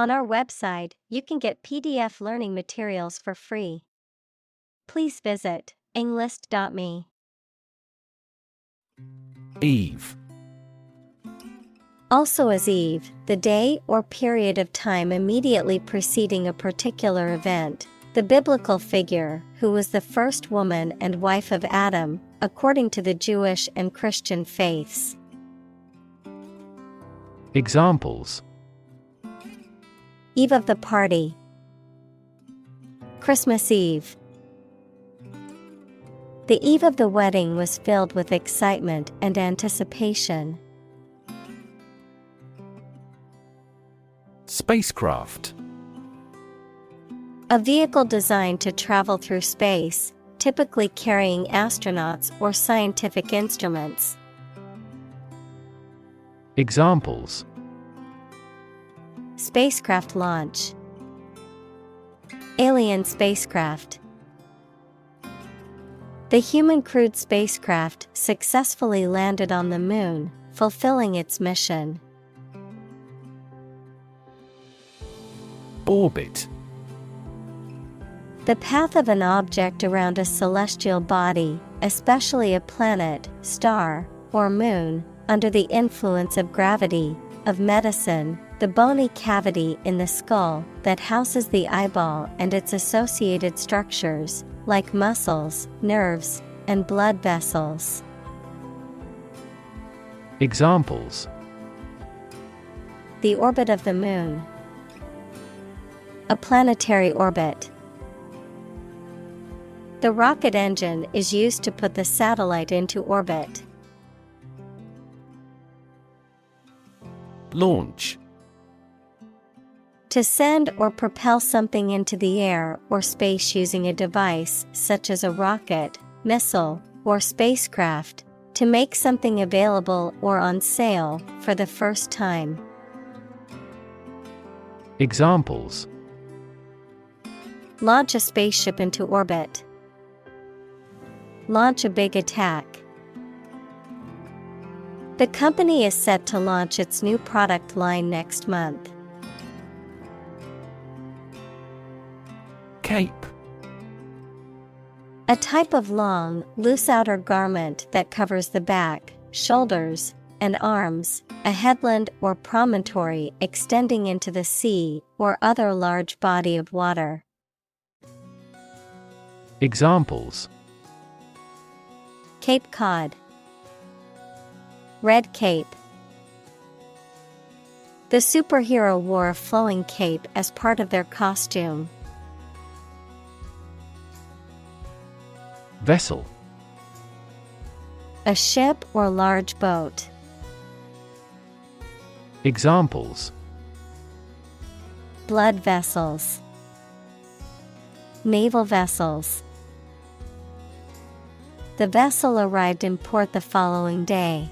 On our website, you can get PDF learning materials for free. Please visit englist.me. Eve. Also as eve, the day or period of time immediately preceding a particular event, the biblical figure who was the first woman and wife of Adam, according to the Jewish and Christian faiths. Examples: Eve of the party, Christmas Eve. The eve of the wedding was filled with excitement and anticipation. Spacecraft. A vehicle designed to travel through space, typically carrying astronauts or scientific instruments. Examples: Spacecraft launch, alien spacecraft. The human-crewed spacecraft successfully landed on the Moon, fulfilling its mission. Orbit. The path of an object around a celestial body, especially a planet, star, or moon, under the influence of gravity. Of medicine, the bony cavity in the skull that houses the eyeball and its associated structures, like muscles, nerves, and blood vessels. Examples: The orbit of the moon, a planetary orbit. The rocket engine is used to put the satellite into orbit. Launch. To send or propel something into the air or space using a device such as a rocket, missile, or spacecraft, to make something available or on sale for the first time. Examples: Launch a spaceship into orbit. Launch a big attack. The company is set to launch its new product line next month. Cape. A type of long, loose outer garment that covers the back, shoulders, and arms, a headland or promontory extending into the sea or other large body of water. Examples: Cape Cod, Red Cape. The superhero wore a flowing cape as part of their costume. Vessel. A ship or large boat. Examples: Blood vessels, naval vessels. The vessel arrived in port the following day.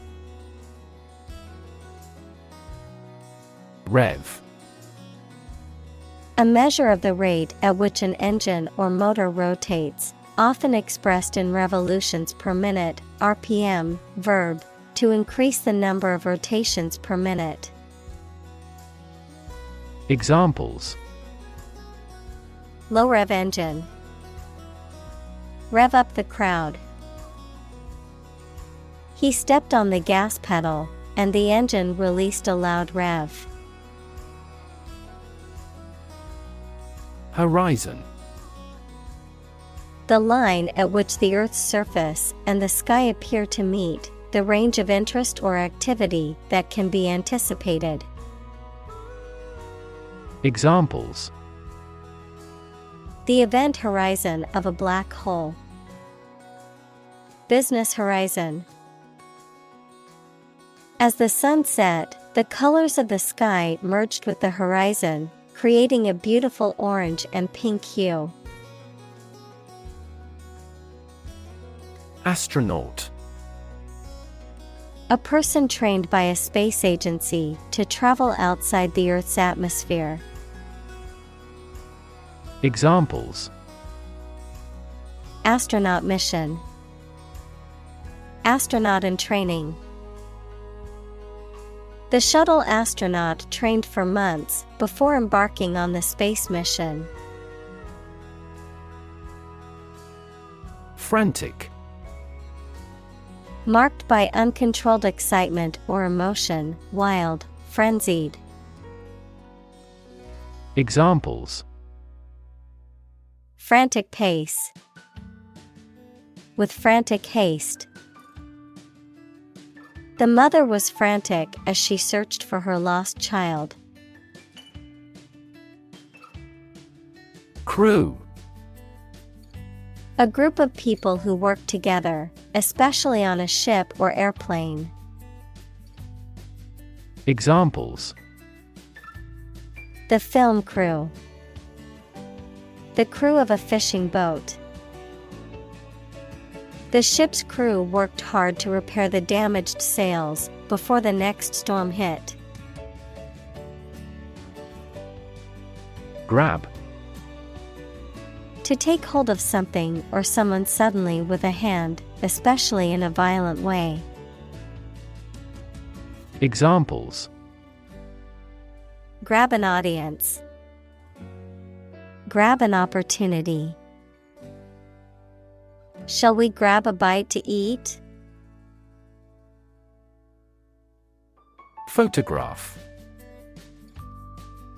Rev. A measure of the rate at which an engine or motor rotates, often expressed in revolutions per minute, RPM, verb, to increase the number of rotations per minute. Examples: Low rev engine. Rev up the crowd. He stepped on the gas pedal, and the engine released a loud rev. Horizon. The line at which the Earth's surface and the sky appear to meet, the range of interest or activity that can be anticipated. Examples: The event horizon of a black hole. Business horizon. As the sun set, the colors of the sky merged with the horizon, creating a beautiful orange and pink hue. Astronaut. A person trained by a space agency to travel outside the Earth's atmosphere. Examples: Astronaut mission. Astronaut in training. The shuttle astronaut trained for months before embarking on the space mission. Frantic. Marked by uncontrolled excitement or emotion, wild, frenzied. Examples: Frantic pace. With frantic haste. The mother was frantic as she searched for her lost child. Crew. A group of people who work together, especially on a ship or airplane. Examples: The film crew. The crew of a fishing boat. The ship's crew worked hard to repair the damaged sails before the next storm hit. Grab. To take hold of something or someone suddenly with a hand, especially in a violent way. Examples: Grab an audience. Grab an opportunity. Shall we grab a bite to eat? Photograph.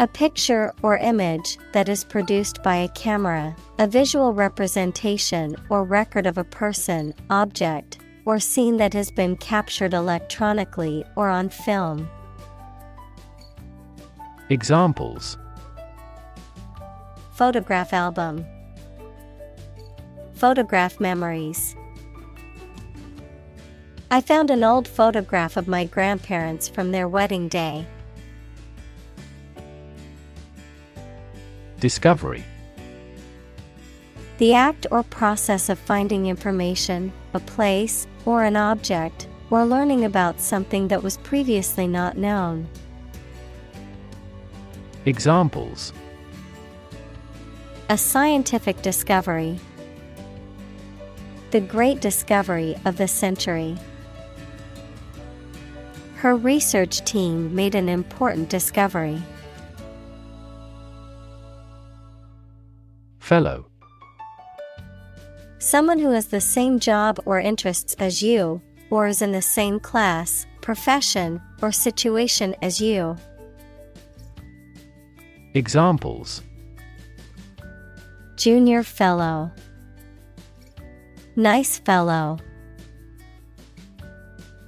A picture or image that is produced by a camera, a visual representation or record of a person, object, or scene that has been captured electronically or on film. Examples: Photograph album. Photograph memories. I found an old photograph of my grandparents from their wedding day. Discovery. The act or process of finding information, a place, or an object, or learning about something that was previously not known. Examples: A scientific discovery. The great discovery of the century. Her research team made an important discovery. Fellow. Someone who has the same job or interests as you, or is in the same class, profession, or situation as you. Examples: Junior fellow. Nice fellow.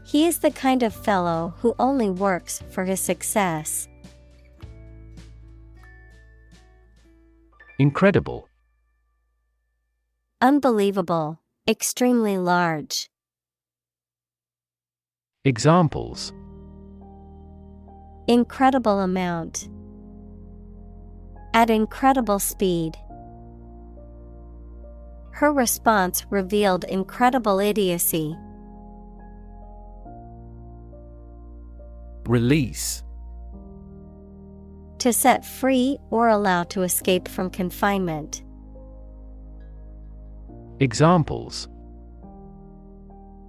He is the kind of fellow who only works for his success. Incredible. Unbelievable, extremely large. Examples: Incredible amount. At incredible speed. Her response revealed incredible idiocy. Release. To set free or allow to escape from confinement. Examples: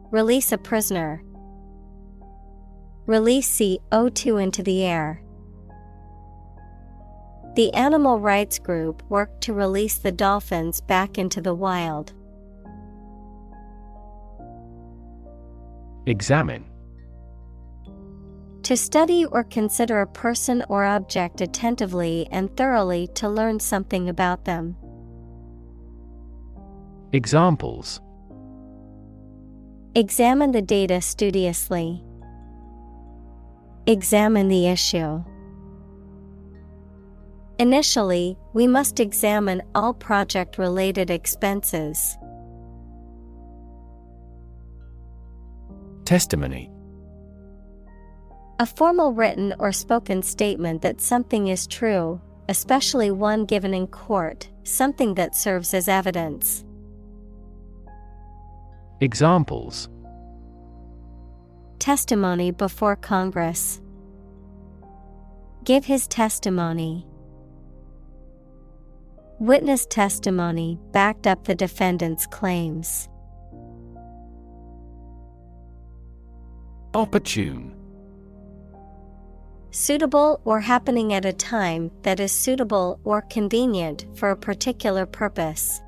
Release a prisoner. Release CO2 into the air. The animal rights group worked to release the dolphins back into the wild. Examine. To study or consider a person or object attentively and thoroughly to learn something about them. Examples: Examine the data studiously. Examine the issue. Initially, we must examine all project-related expenses. Testimony. A formal written or spoken statement that something is true, especially one given in court, something that serves as evidence. Examples: Testimony before Congress. Give his testimony. Witness testimony backed up the defendant's claims. Opportune. Suitable or happening at a time that is suitable or convenient for a particular purpose.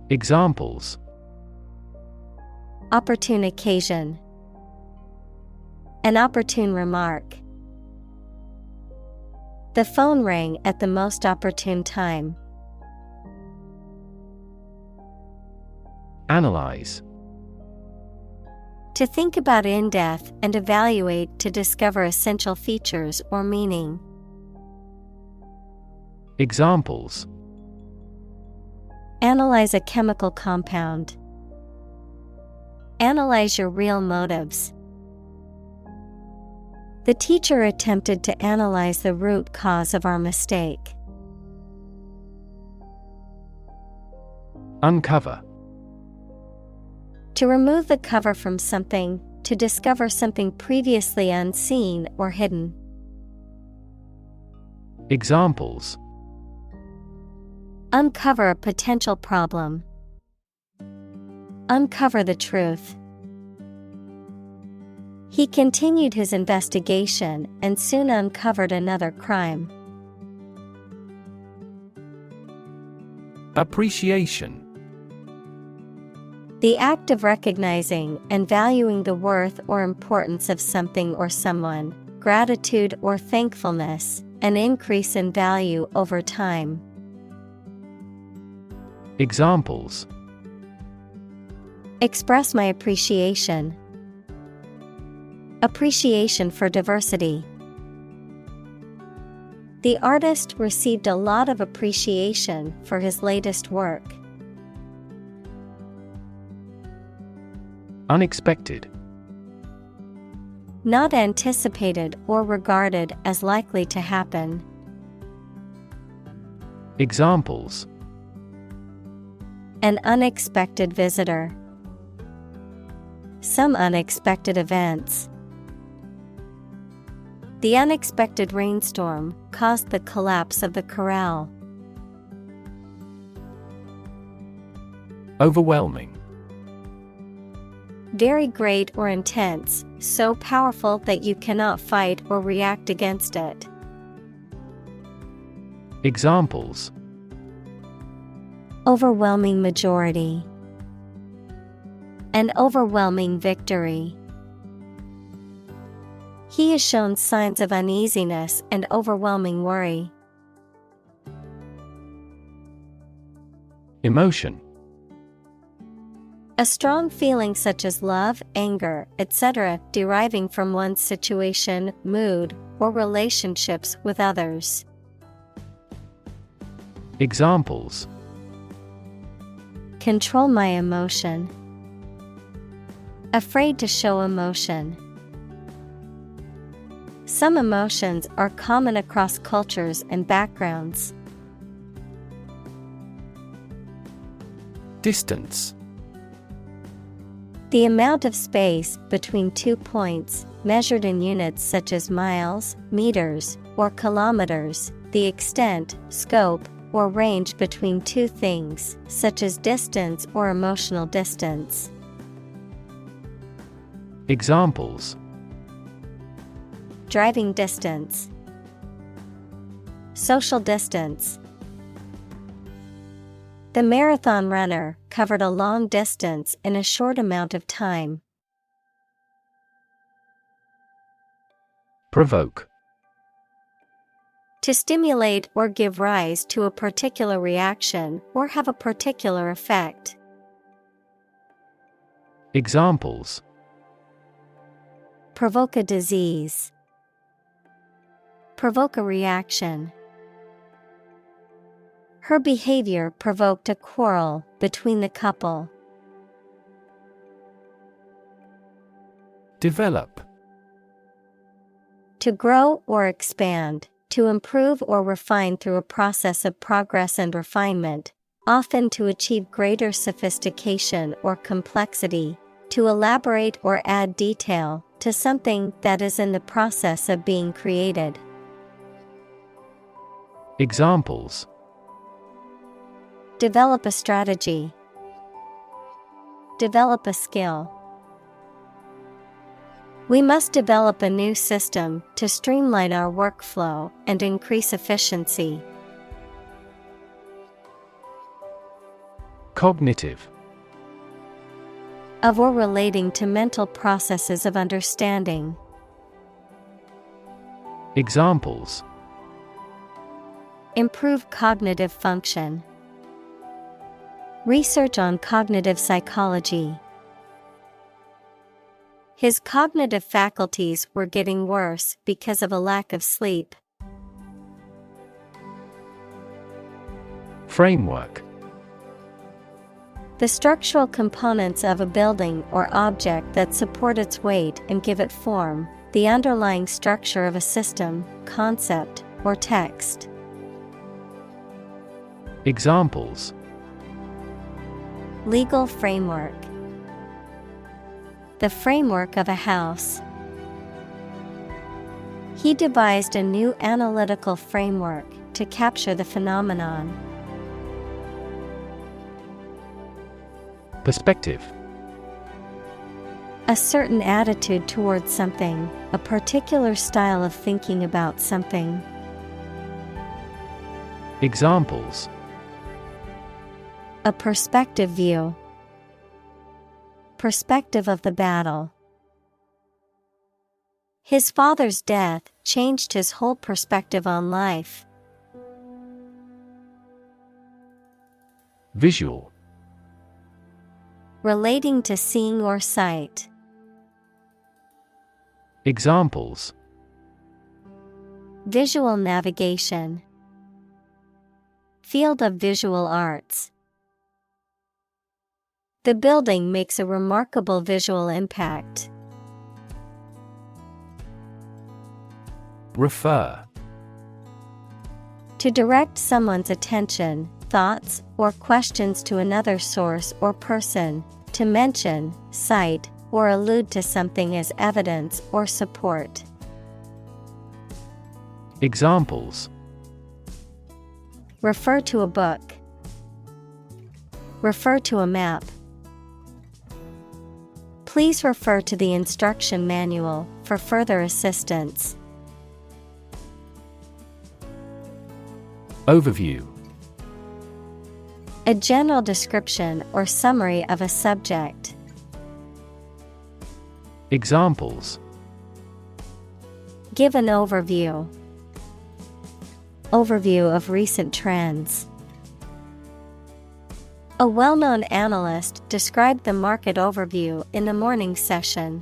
Examples: Opportune occasion. An opportune remark. The phone rang at the most opportune time. Analyze. To think about in depth and evaluate to discover essential features or meaning. Examples: Analyze a chemical compound. Analyze your real motives. The teacher attempted to analyze the root cause of our mistake. Uncover. To remove the cover from something, to discover something previously unseen or hidden. Examples: Uncover a potential problem. Uncover the truth. He continued his investigation and soon uncovered another crime. Appreciation. The act of recognizing and valuing the worth or importance of something or someone, gratitude or thankfulness, an increase in value over time. Examples: Express my appreciation. Appreciation for diversity. The artist received a lot of appreciation for his latest work. Unexpected. Not anticipated or regarded as likely to happen. Examples: An unexpected visitor. Some unexpected events. The unexpected rainstorm caused the collapse of the corral. Overwhelming. Very great or intense, so powerful that you cannot fight or react against it. Examples: Overwhelming majority. An overwhelming victory. He has shown signs of uneasiness and overwhelming worry. Emotion. A strong feeling such as love, anger, etc., deriving from one's situation, mood, or relationships with others. Examples: Control my emotion. Afraid to show emotion. Some emotions are common across cultures and backgrounds. Distance. The amount of space between 2 points, measured in units such as miles, meters, or kilometers, the extent, scope, or range between two things, such as distance or emotional distance. Examples: Driving distance. Social distance. The marathon runner covered a long distance in a short amount of time. Provoke. To stimulate or give rise to a particular reaction or have a particular effect. Examples: Provoke a disease. Provoke a reaction. Her behavior provoked a quarrel between the couple. Develop. To grow or expand, to improve or refine through a process of progress and refinement, often to achieve greater sophistication or complexity, to elaborate or add detail to something that is in the process of being created. Examples: Develop a strategy. Develop a skill. We must develop a new system to streamline our workflow and increase efficiency. Cognitive. Of or relating to mental processes of understanding. Examples: Improve cognitive function. Research on cognitive psychology. His cognitive faculties were getting worse because of a lack of sleep. Framework. The structural components of a building or object that support its weight and give it form, the underlying structure of a system, concept, or text. Examples: Legal framework. The framework of a house. He devised a new analytical framework to capture the phenomenon. Perspective. A certain attitude towards something, a particular style of thinking about something. Examples: A perspective view. Perspective of the battle. His father's death changed his whole perspective on life. Visual. Relating to seeing or sight. Examples: Visual navigation. Field of visual arts. The building makes a remarkable visual impact. Refer. To direct someone's attention, thoughts, or questions to another source or person, to mention, cite, or allude to something as evidence or support. Examples: Refer to a book. Refer to a map. Please refer to the instruction manual for further assistance. Overview. A general description or summary of a subject. Examples: Give an overview. Overview of recent trends. A well-known analyst described the market overview in the morning session.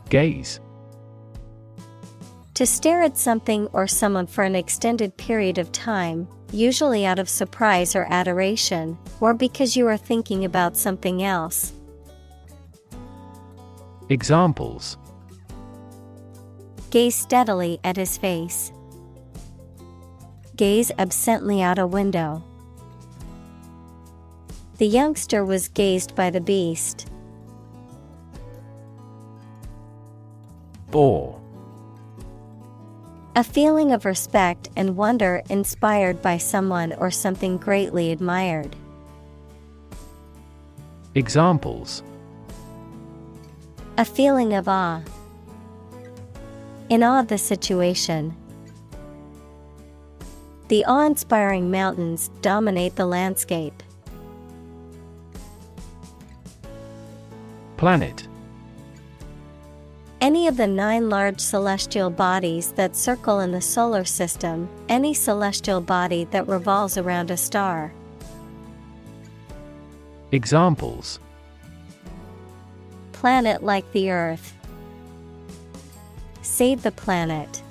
Gaze. To stare at something or someone for an extended period of time, usually out of surprise or adoration, or because you are thinking about something else. Examples: Gaze steadily at his face. Gaze absently out a window. The youngster was gazed by the beast. Awe. A feeling of respect and wonder inspired by someone or something greatly admired. Examples: A feeling of awe. In awe of the situation. The awe-inspiring mountains dominate the landscape. Planet. Any of the 9 large celestial bodies that circle in the solar system, any celestial body that revolves around a star. Examples: Planet like the Earth. Save the planet.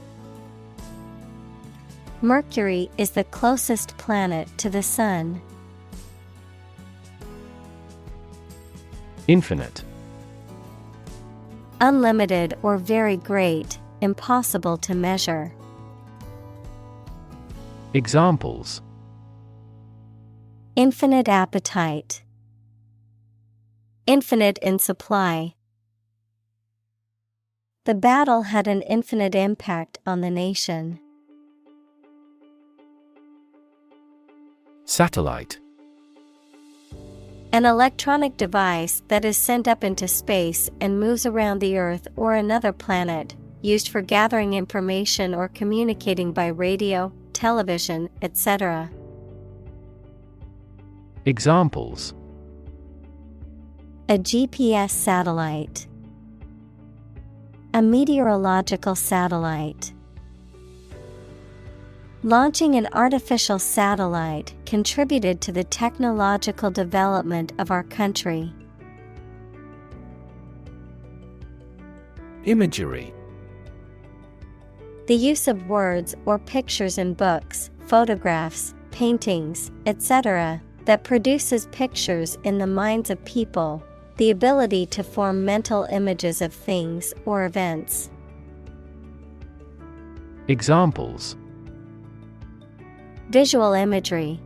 Mercury is the closest planet to the Sun. Infinite. Unlimited or very great, impossible to measure. Examples: Infinite appetite. Infinite in supply. The battle had an infinite impact on the nation. Satellite. An electronic device that is sent up into space and moves around the Earth or another planet, used for gathering information or communicating by radio, television, etc. Examples: A GPS satellite. A meteorological satellite. Launching an artificial satellite contributed to the technological development of our country. Imagery. The use of words or pictures in books, photographs, paintings, etc., that produces pictures in the minds of people, the ability to form mental images of things or events. Examples: Visual imagery.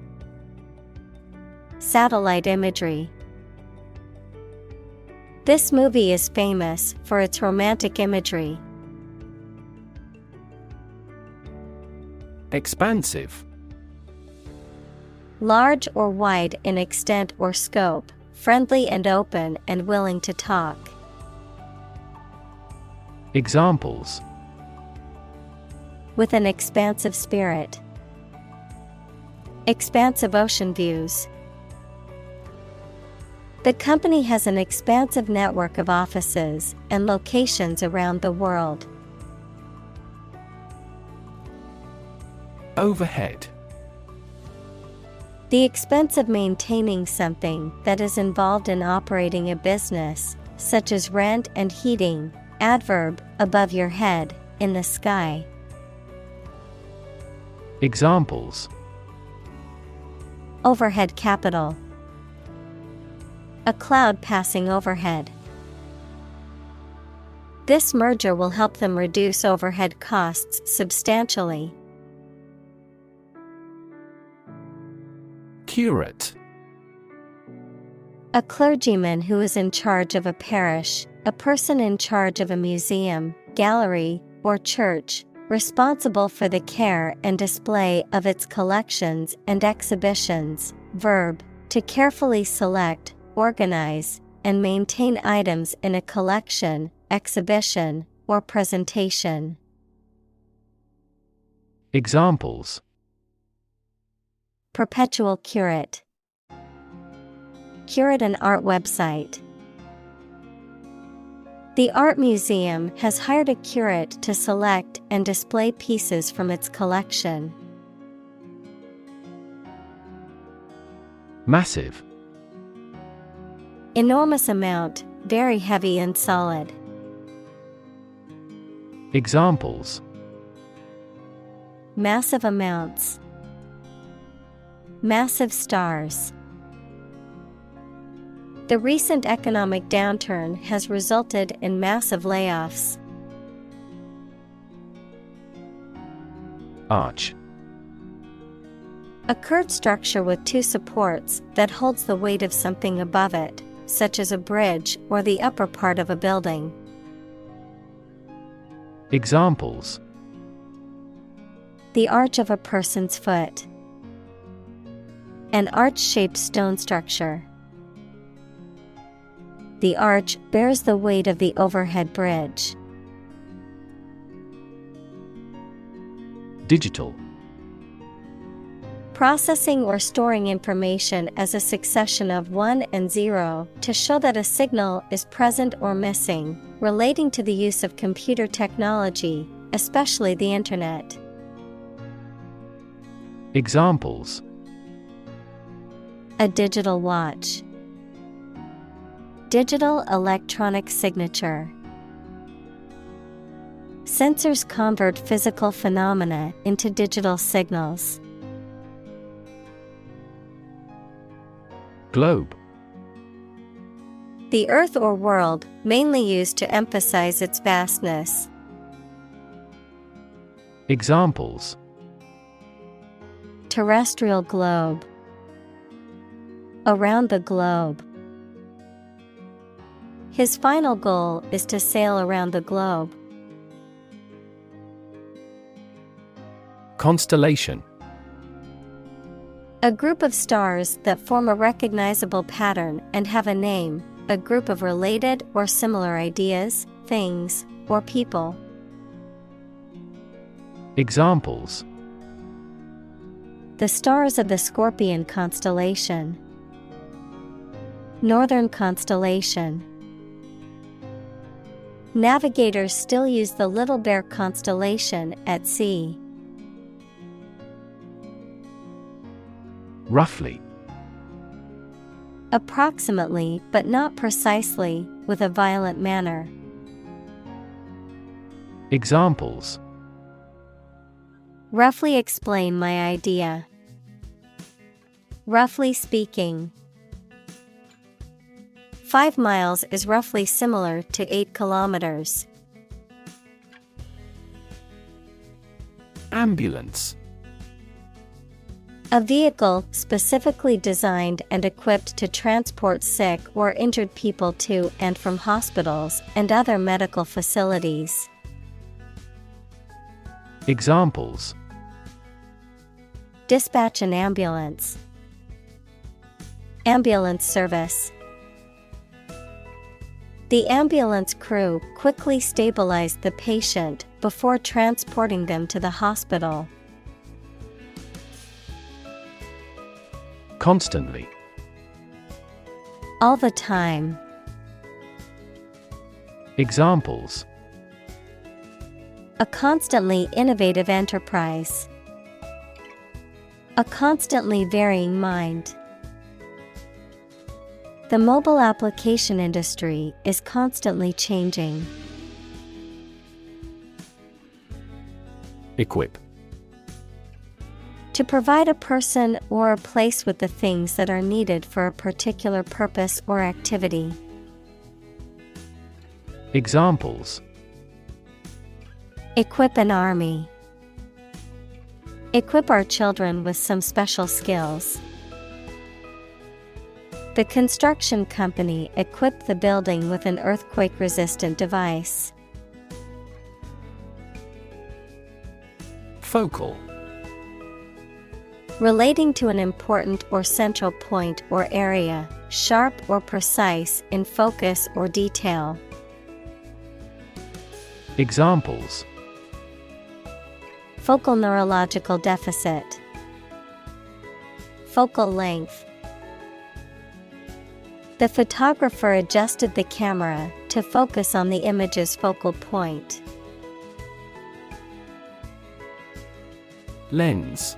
Satellite imagery. This movie is famous for its romantic imagery. Expansive. Large or wide in extent or scope, friendly and open and willing to talk. Examples: With an expansive spirit. Expansive ocean views. The company has an expansive network of offices and locations around the world. Overhead. The expense of maintaining something that is involved in operating a business, such as rent and heating. Adverb, above your head, in the sky. Examples: Overhead capital. A cloud passing overhead. This merger will help them reduce overhead costs substantially. Curate. A clergyman who is in charge of a parish, a person in charge of a museum, gallery, or church, responsible for the care and display of its collections and exhibitions. Verb, to carefully select, organize, and maintain items in a collection, exhibition, or presentation. Examples: Perpetual curate. Curate an art website. The art museum has hired a curate to select and display pieces from its collection. Massive. Enormous amount, very heavy and solid. Examples: Massive amounts. Massive stars. The recent economic downturn has resulted in massive layoffs. Arch. A curved structure with two supports that holds the weight of something above it, such as a bridge or the upper part of a building. Examples: The arch of a person's foot. An arch-shaped stone structure. The arch bears the weight of the overhead bridge. Digital. Processing or storing information as a succession of 1 and 0 to show that a signal is present or missing, relating to the use of computer technology, especially the Internet. Examples: A digital watch. Digital electronic signature. Sensors convert physical phenomena into digital signals. Globe. The Earth or world, mainly used to emphasize its vastness. Examples: Terrestrial globe. Around the globe. His final goal is to sail around the globe. Constellation. A group of stars that form a recognizable pattern and have a name, a group of related or similar ideas, things, or people. Examples: The stars of the Scorpion constellation. Northern constellation. Navigators still use the Little Bear constellation at sea. Roughly. Approximately, but not precisely, with a violent manner. Examples: Roughly explain my idea. Roughly speaking. 5 miles is roughly similar to 8 kilometers. Ambulance. A vehicle specifically designed and equipped to transport sick or injured people to and from hospitals and other medical facilities. Examples: Dispatch an ambulance. Ambulance service. The ambulance crew quickly stabilized the patient before transporting them to the hospital. Constantly. All the time. Examples: A constantly innovative enterprise. A constantly varying mind. The mobile application industry is constantly changing. Equip. To provide a person or a place with the things that are needed for a particular purpose or activity. Examples: Equip an army. Equip our children with some special skills. The construction company equipped the building with an earthquake-resistant device. Focal. Relating to an important or central point or area, sharp or precise in focus or detail. Examples: Focal neurological deficit. Focal length. The photographer adjusted the camera to focus on the image's focal point. Lens.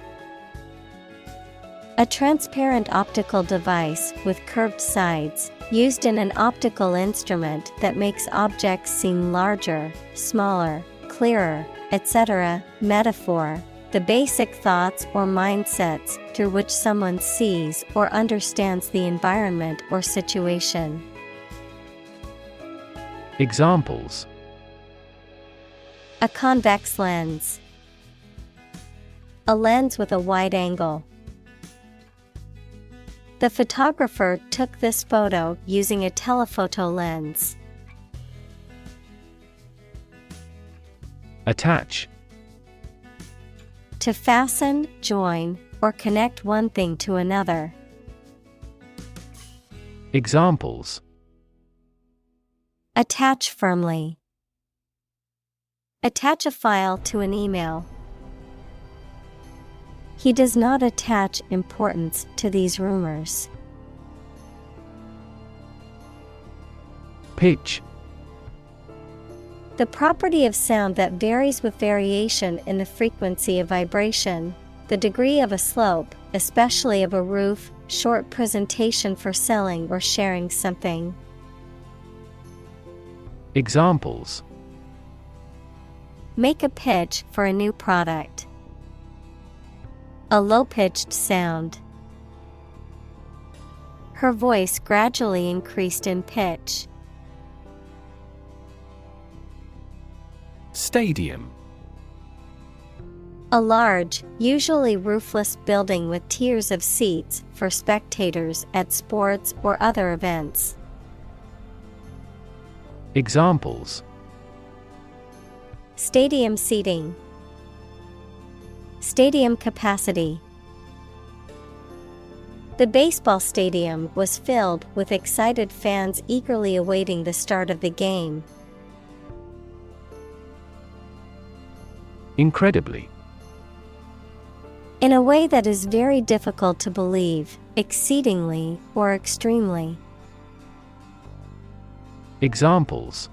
A transparent optical device with curved sides, used in an optical instrument that makes objects seem larger, smaller, clearer, etc. Metaphor. The basic thoughts or mindsets through which someone sees or understands the environment or situation. Examples: A convex lens. A lens with a wide angle. The photographer took this photo using a telephoto lens. Attach. To fasten, join, or connect one thing to another. Examples: Attach firmly. Attach a file to an email. He does not attach importance to these rumors. Pitch. The property of sound that varies with variation in the frequency of vibration, the degree of a slope, especially of a roof, short presentation for selling or sharing something. Examples: Make a pitch for a new product. A low-pitched sound. Her voice gradually increased in pitch. Stadium. A large, usually roofless building with tiers of seats for spectators at sports or other events. Examples: Stadium seating. Stadium capacity. The baseball stadium was filled with excited fans eagerly awaiting the start of the game. Incredibly. In a way that is very difficult to believe, exceedingly, or extremely. Examples: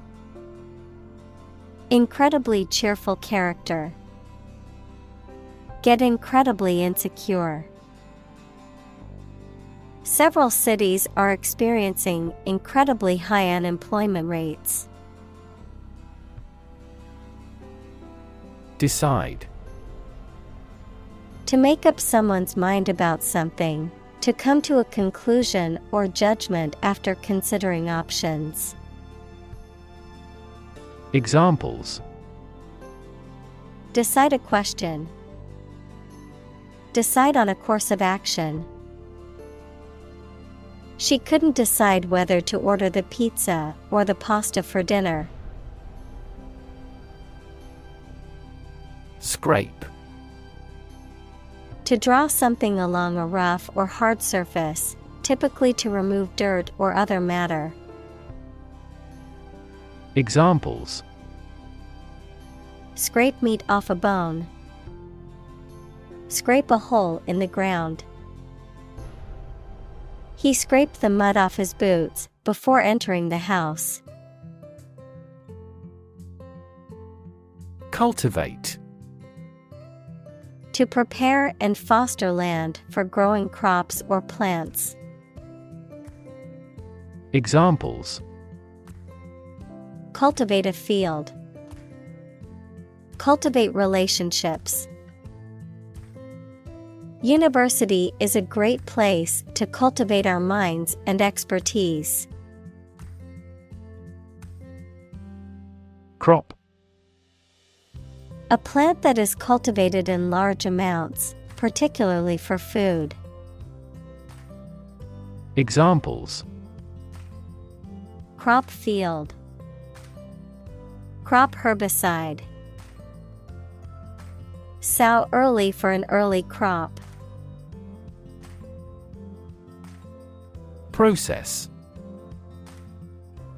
Incredibly cheerful character. Get incredibly insecure. Several cities are experiencing incredibly high unemployment rates. Decide. To make up someone's mind about something, to come to a conclusion or judgment after considering options. Examples: Decide a question. Decide on a course of action. She couldn't decide whether to order the pizza or the pasta for dinner. Scrape. To draw something along a rough or hard surface, typically to remove dirt or other matter. Examples: Scrape meat off a bone. Scrape a hole in the ground. He scraped the mud off his boots before entering the house. Cultivate. To prepare and foster land for growing crops or plants. Examples: Cultivate a field. Cultivate relationships. University is a great place to cultivate our minds and expertise. Crop. A plant that is cultivated in large amounts, particularly for food. Examples: Crop field. Crop herbicide. Sow early for an early crop. Process.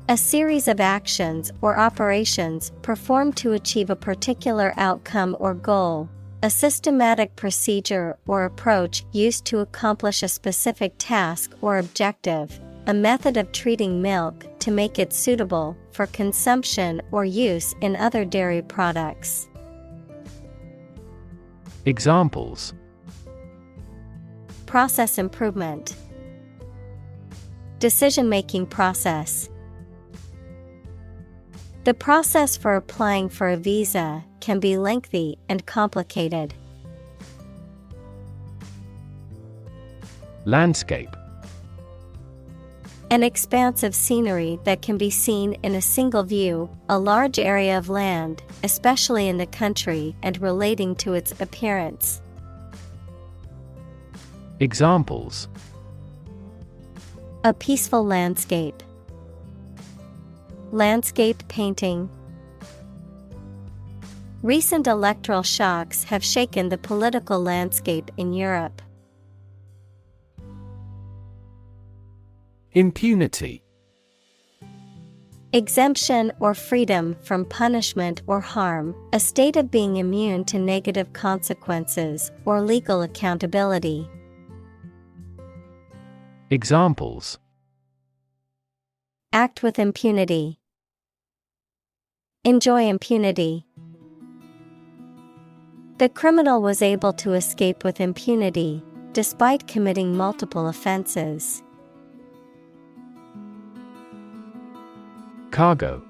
A series of actions or operations performed to achieve a particular outcome or goal. A systematic procedure or approach used to accomplish a specific task or objective. A method of treating milk to make it suitable for consumption or use in other dairy products. Examples: Process improvement. Decision-making process. The process for applying for a visa can be lengthy and complicated. Landscape. An expanse of scenery that can be seen in a single view, a large area of land, especially in the country and relating to its appearance. Examples: A peaceful landscape. Landscape painting. Recent electoral shocks have shaken the political landscape in Europe. Impunity. Exemption or freedom from punishment or harm, a state of being immune to negative consequences or legal accountability. Examples: Act with impunity. Enjoy impunity. The criminal was able to escape with impunity, despite committing multiple offenses. Cargo.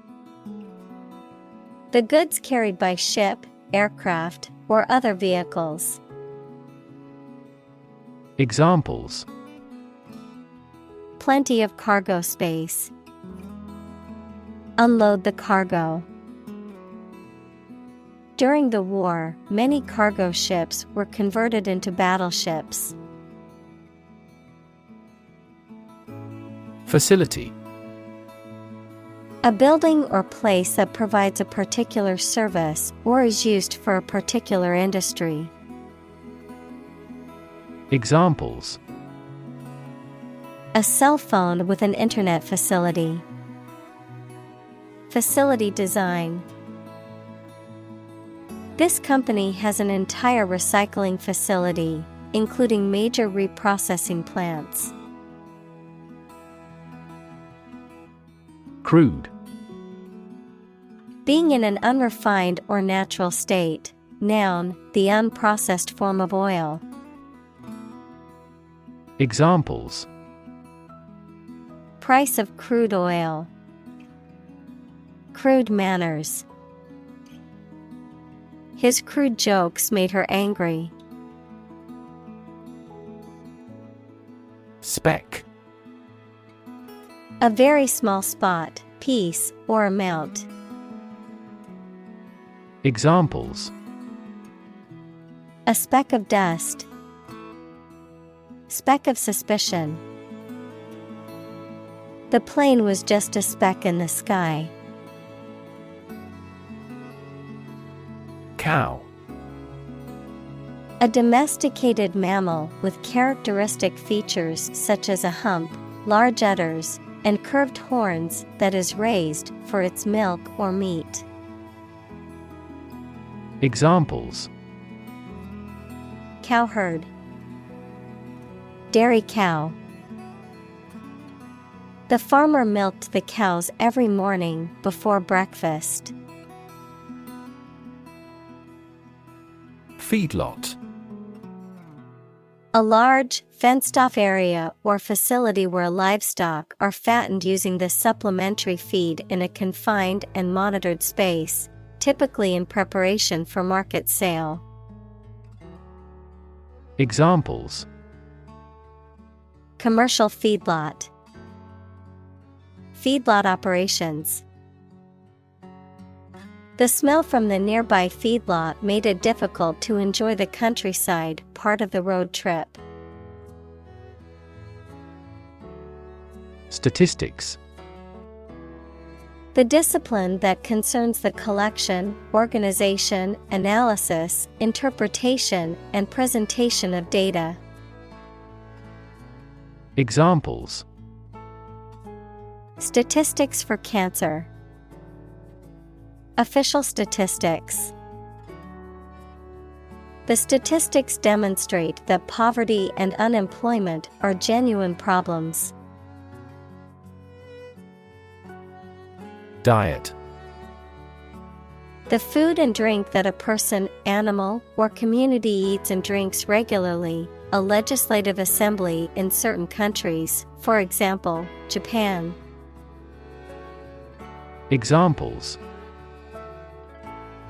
The goods carried by ship, aircraft, or other vehicles. Examples: Plenty of cargo space. Unload the cargo. During the war, many cargo ships were converted into battleships. Facility. A building or place that provides a particular service or is used for a particular industry. Examples: A cell phone with an internet facility. Facility design. This company has an entire recycling facility, including major reprocessing plants. Crude. Being in an unrefined or natural state. Noun, the unprocessed form of oil. Examples: Price of crude oil. Crude manners. His crude jokes made her angry. Speck. A very small spot, piece, or amount. Examples: A speck of dust. Speck of suspicion. The plane was just a speck in the sky. Cow. A domesticated mammal with characteristic features such as a hump, large udders, and curved horns that is raised for its milk or meat. Examples: Cowherd. Dairy cow. The farmer milked the cows every morning before breakfast. Feedlot. A large, fenced-off area or facility where livestock are fattened using the supplementary feed in a confined and monitored space, typically in preparation for market sale. Examples: Commercial feedlot. Feedlot operations. The smell from the nearby feedlot made it difficult to enjoy the countryside part of the road trip. Statistics. The discipline that concerns the collection, organization, analysis, interpretation, and presentation of data. Examples: Statistics for cancer. Official statistics. The statistics demonstrate that poverty and unemployment are genuine problems. Diet. The food and drink that a person, animal, or community eats and drinks regularly, a legislative assembly in certain countries, for example, Japan. Examples: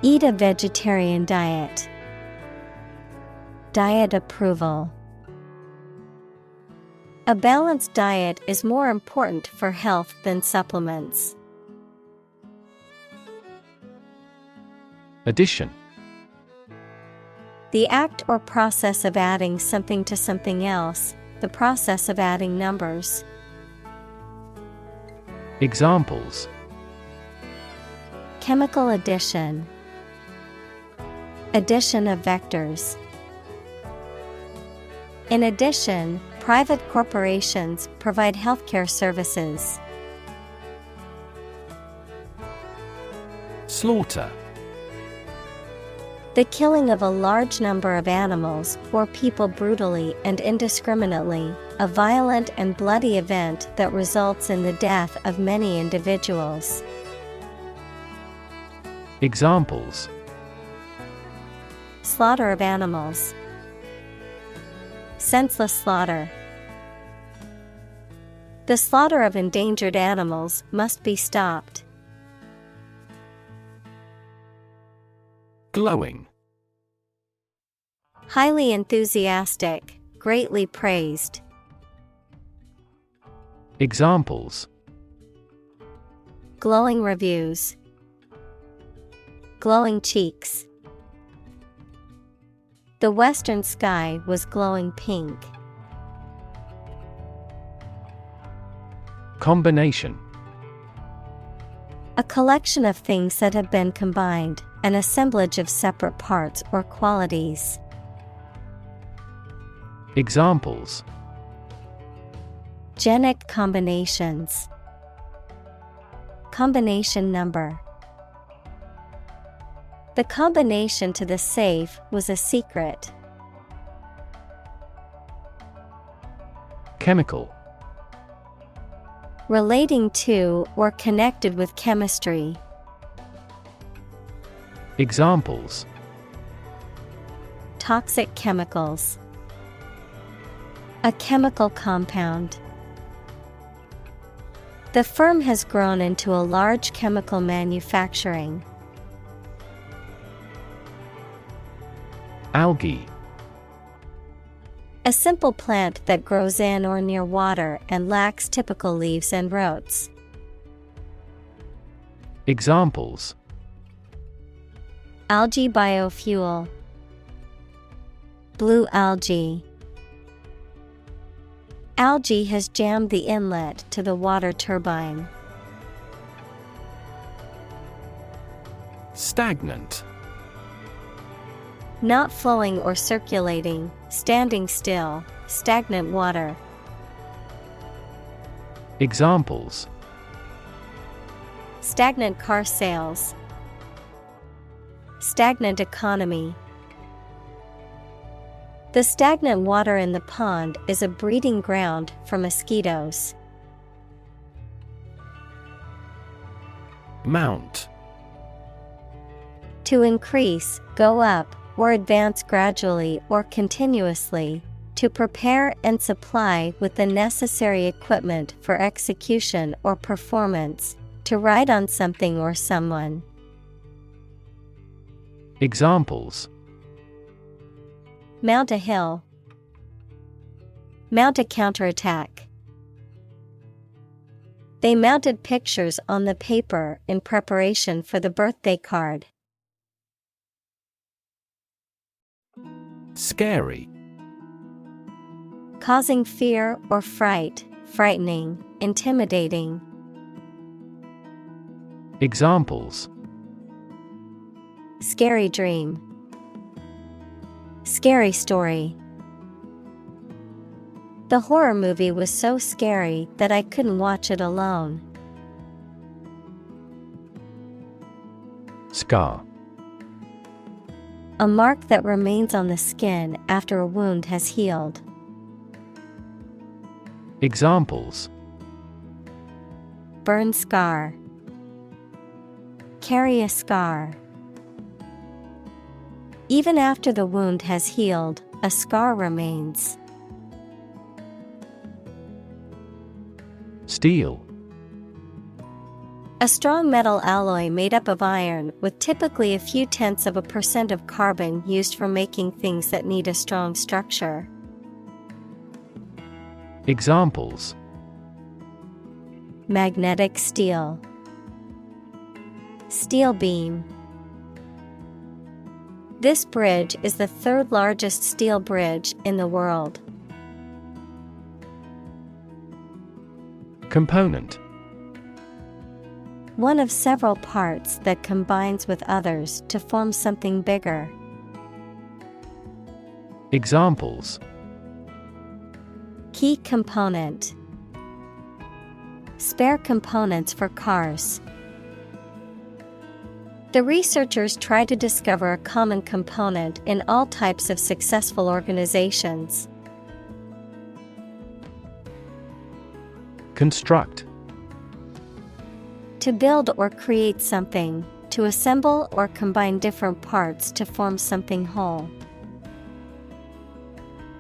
Eat a vegetarian diet. Diet approval. A balanced diet is more important for health than supplements. Addition. The act or process of adding something to something else, the process of adding numbers. Examples: Chemical addition. Addition of vectors. In addition, private corporations provide healthcare services. Slaughter. The killing of a large number of animals or people brutally and indiscriminately, a violent and bloody event that results in the death of many individuals. Examples: Slaughter of animals. Senseless slaughter. The slaughter of endangered animals must be stopped. Glowing. Highly enthusiastic, greatly praised. Examples: Glowing reviews. Glowing cheeks. The western sky was glowing pink. Combination. A collection of things that have been combined, an assemblage of separate parts or qualities. Examples: Genic combinations. Combination number. The combination to the safe was a secret. Chemical. Relating to or connected with chemistry. Examples. Toxic chemicals. A chemical compound. The firm has grown into a large chemical manufacturing. Algae. A simple plant that grows in or near water and lacks typical leaves and roots. Examples. Algae biofuel. Blue algae. Algae has jammed the inlet to the water turbine. Stagnant. Not flowing or circulating, standing still, stagnant water. Examples. Stagnant car sales. Stagnant economy. The stagnant water in the pond is a breeding ground for mosquitoes. Mount. To increase, go up, or advance gradually or continuously, to prepare and supply with the necessary equipment for execution or performance, to ride on something or someone. Examples. Mount a hill. Mount a counterattack. They mounted pictures on the paper in preparation for the birthday card. Scary. Causing fear or fright, frightening, intimidating. Examples. Scary dream. Scary story. The horror movie was so scary that I couldn't watch it alone. Scar. A mark that remains on the skin after a wound has healed. Examples. Burn scar. Carry a scar. Even after the wound has healed, a scar remains. Steel. A strong metal alloy made up of iron with typically a few tenths of a % of carbon used for making things that need a strong structure. Examples. Magnetic steel. Steel beam. This bridge is the third largest steel bridge in the world. Component. One of several parts that combines with others to form something bigger. Examples. Key component. Spare components for cars. The researchers try to discover a common component in all types of successful organizations. Construct. To build or create something, to assemble or combine different parts to form something whole.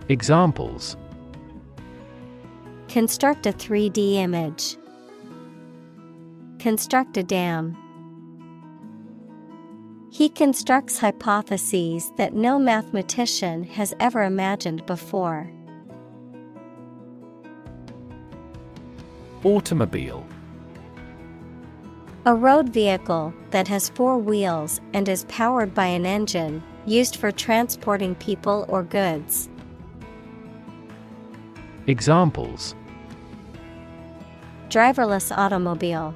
Examples. Construct a 3D image. Construct a dam. He constructs hypotheses that no mathematician has ever imagined before. Automobile. A road vehicle that has 4 wheels and is powered by an engine, used for transporting people or goods. Examples. Driverless automobile.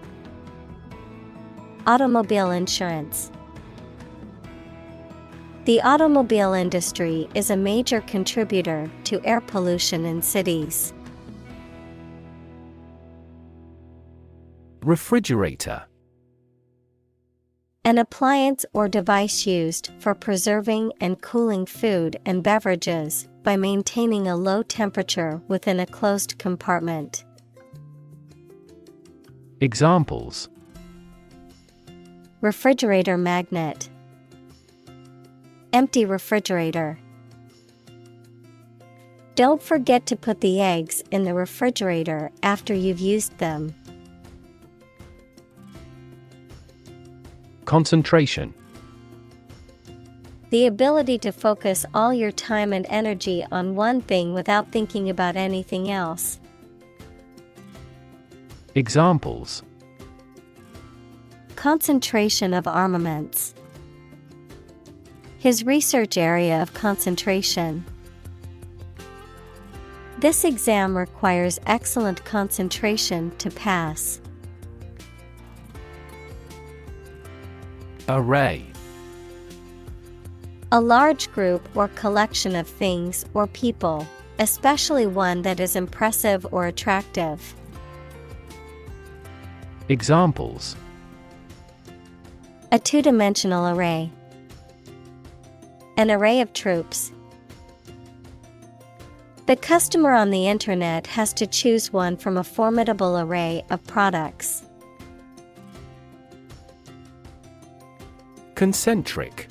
Automobile insurance. The automobile industry is a major contributor to air pollution in cities. Refrigerator. An appliance or device used for preserving and cooling food and beverages by maintaining a low temperature within a closed compartment. Examples: refrigerator magnet, empty refrigerator. Don't forget to put the eggs in the refrigerator after you've used them. Concentration. The ability to focus all your time and energy on one thing without thinking about anything else. Examples: concentration of armaments. His research area of concentration. This exam requires excellent concentration to pass. Array. A large group or collection of things or people, especially one that is impressive or attractive. Examples: a two-dimensional array. An array of troops. The customer on the internet has to choose one from a formidable array of products. Concentric.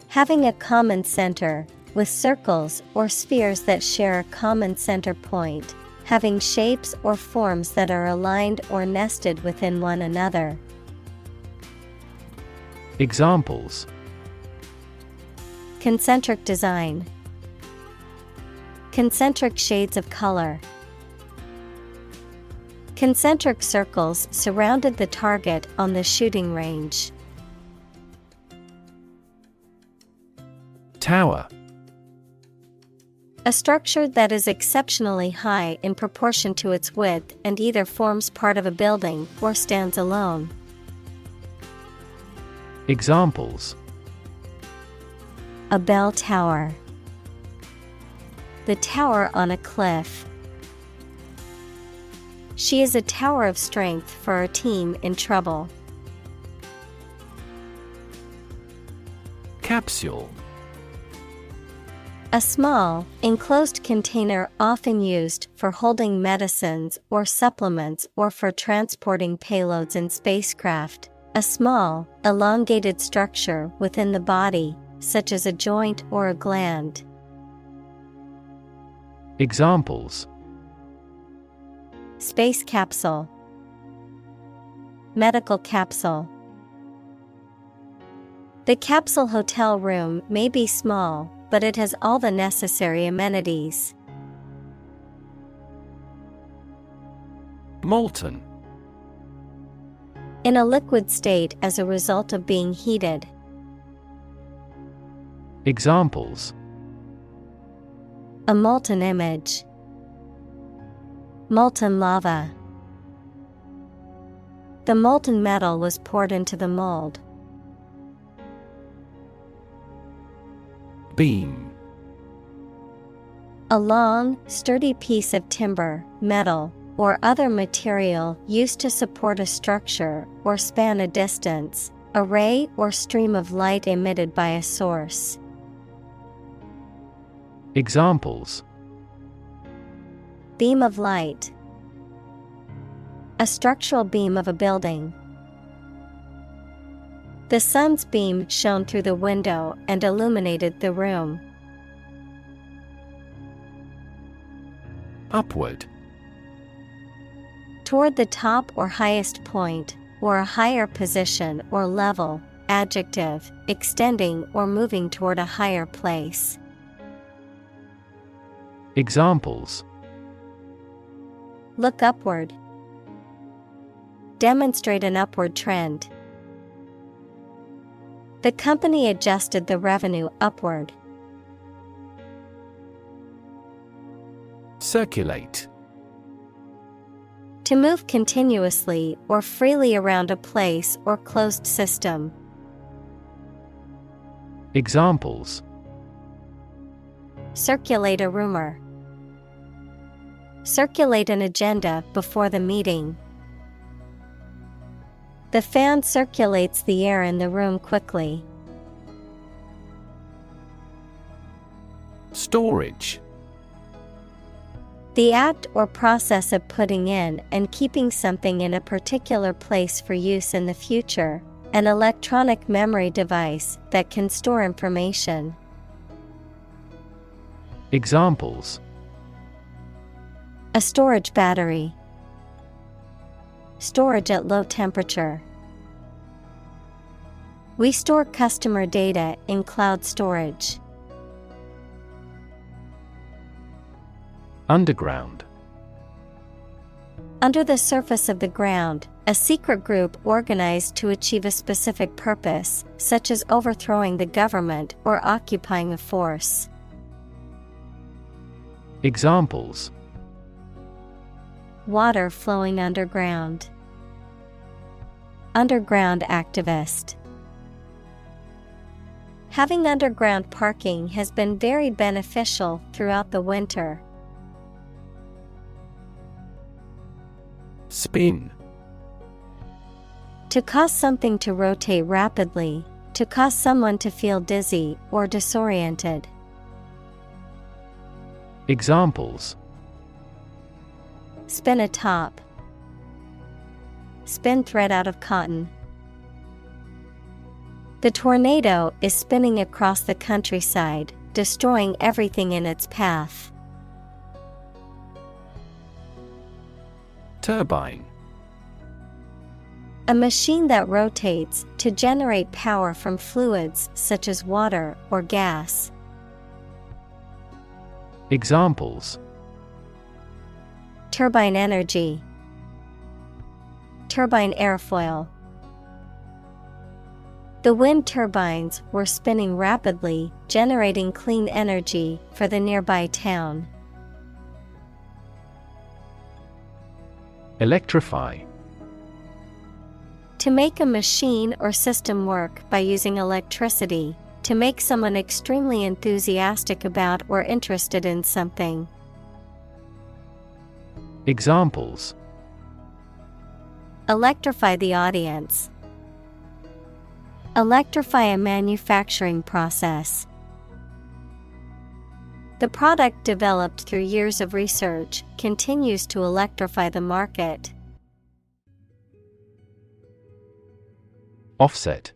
Having a common center, with circles or spheres that share a common center point, having shapes or forms that are aligned or nested within one another. Examples: concentric design. Concentric shades of color. Concentric circles surrounded the target on the shooting range. Tower. A structure that is exceptionally high in proportion to its width and either forms part of a building or stands alone. Examples: a bell tower. The tower on a cliff. She is a tower of strength for our team in trouble. Capsule. A small, enclosed container often used for holding medicines or supplements or for transporting payloads in spacecraft. A small, elongated structure within the body, such as a joint or a gland. Examples: space capsule. Medical capsule. The capsule hotel room may be small, but it has all the necessary amenities. Molten. In a liquid state as a result of being heated. Examples: a molten image. Molten lava. The molten metal was poured into the mold. Beam. A long, sturdy piece of timber, metal, or other material used to support a structure or span a distance, a ray or stream of light emitted by a source. Examples: beam of light. A structural beam of a building. The sun's beam shone through the window and illuminated the room. Upward. Toward the top or highest point, or a higher position or level, adjective, extending or moving toward a higher place. Examples: look upward. Demonstrate an upward trend. The company adjusted the revenue upward. Circulate. To move continuously or freely around a place or closed system. Examples: circulate a rumor. Circulate an agenda before the meeting. The fan circulates the air in the room quickly. Storage. The act or process of putting in and keeping something in a particular place for use in the future, an electronic memory device that can store information. Examples: A storage battery. Storage at low temperature. We store customer data in cloud storage. Underground. Under the surface of the ground, a secret group organized to achieve a specific purpose, such as overthrowing the government or occupying a force. Examples: Water flowing underground. Underground activist. Having underground parking has been very beneficial throughout the winter. Spin. To cause something to rotate rapidly, to cause someone to feel dizzy or disoriented. Examples: Spin a top. Spin thread out of cotton. The tornado is spinning across the countryside, destroying everything in its path. Turbine. A machine that rotates to generate power from fluids such as water or gas. Examples: Turbine energy. Turbine airfoil. The wind turbines were spinning rapidly, generating clean energy for the nearby town. Electrify. To make a machine or system work by using electricity, to make someone extremely enthusiastic about or interested in something. Examples: Electrify the audience. Electrify a manufacturing process. The product developed through years of research continues to electrify the market. Offset.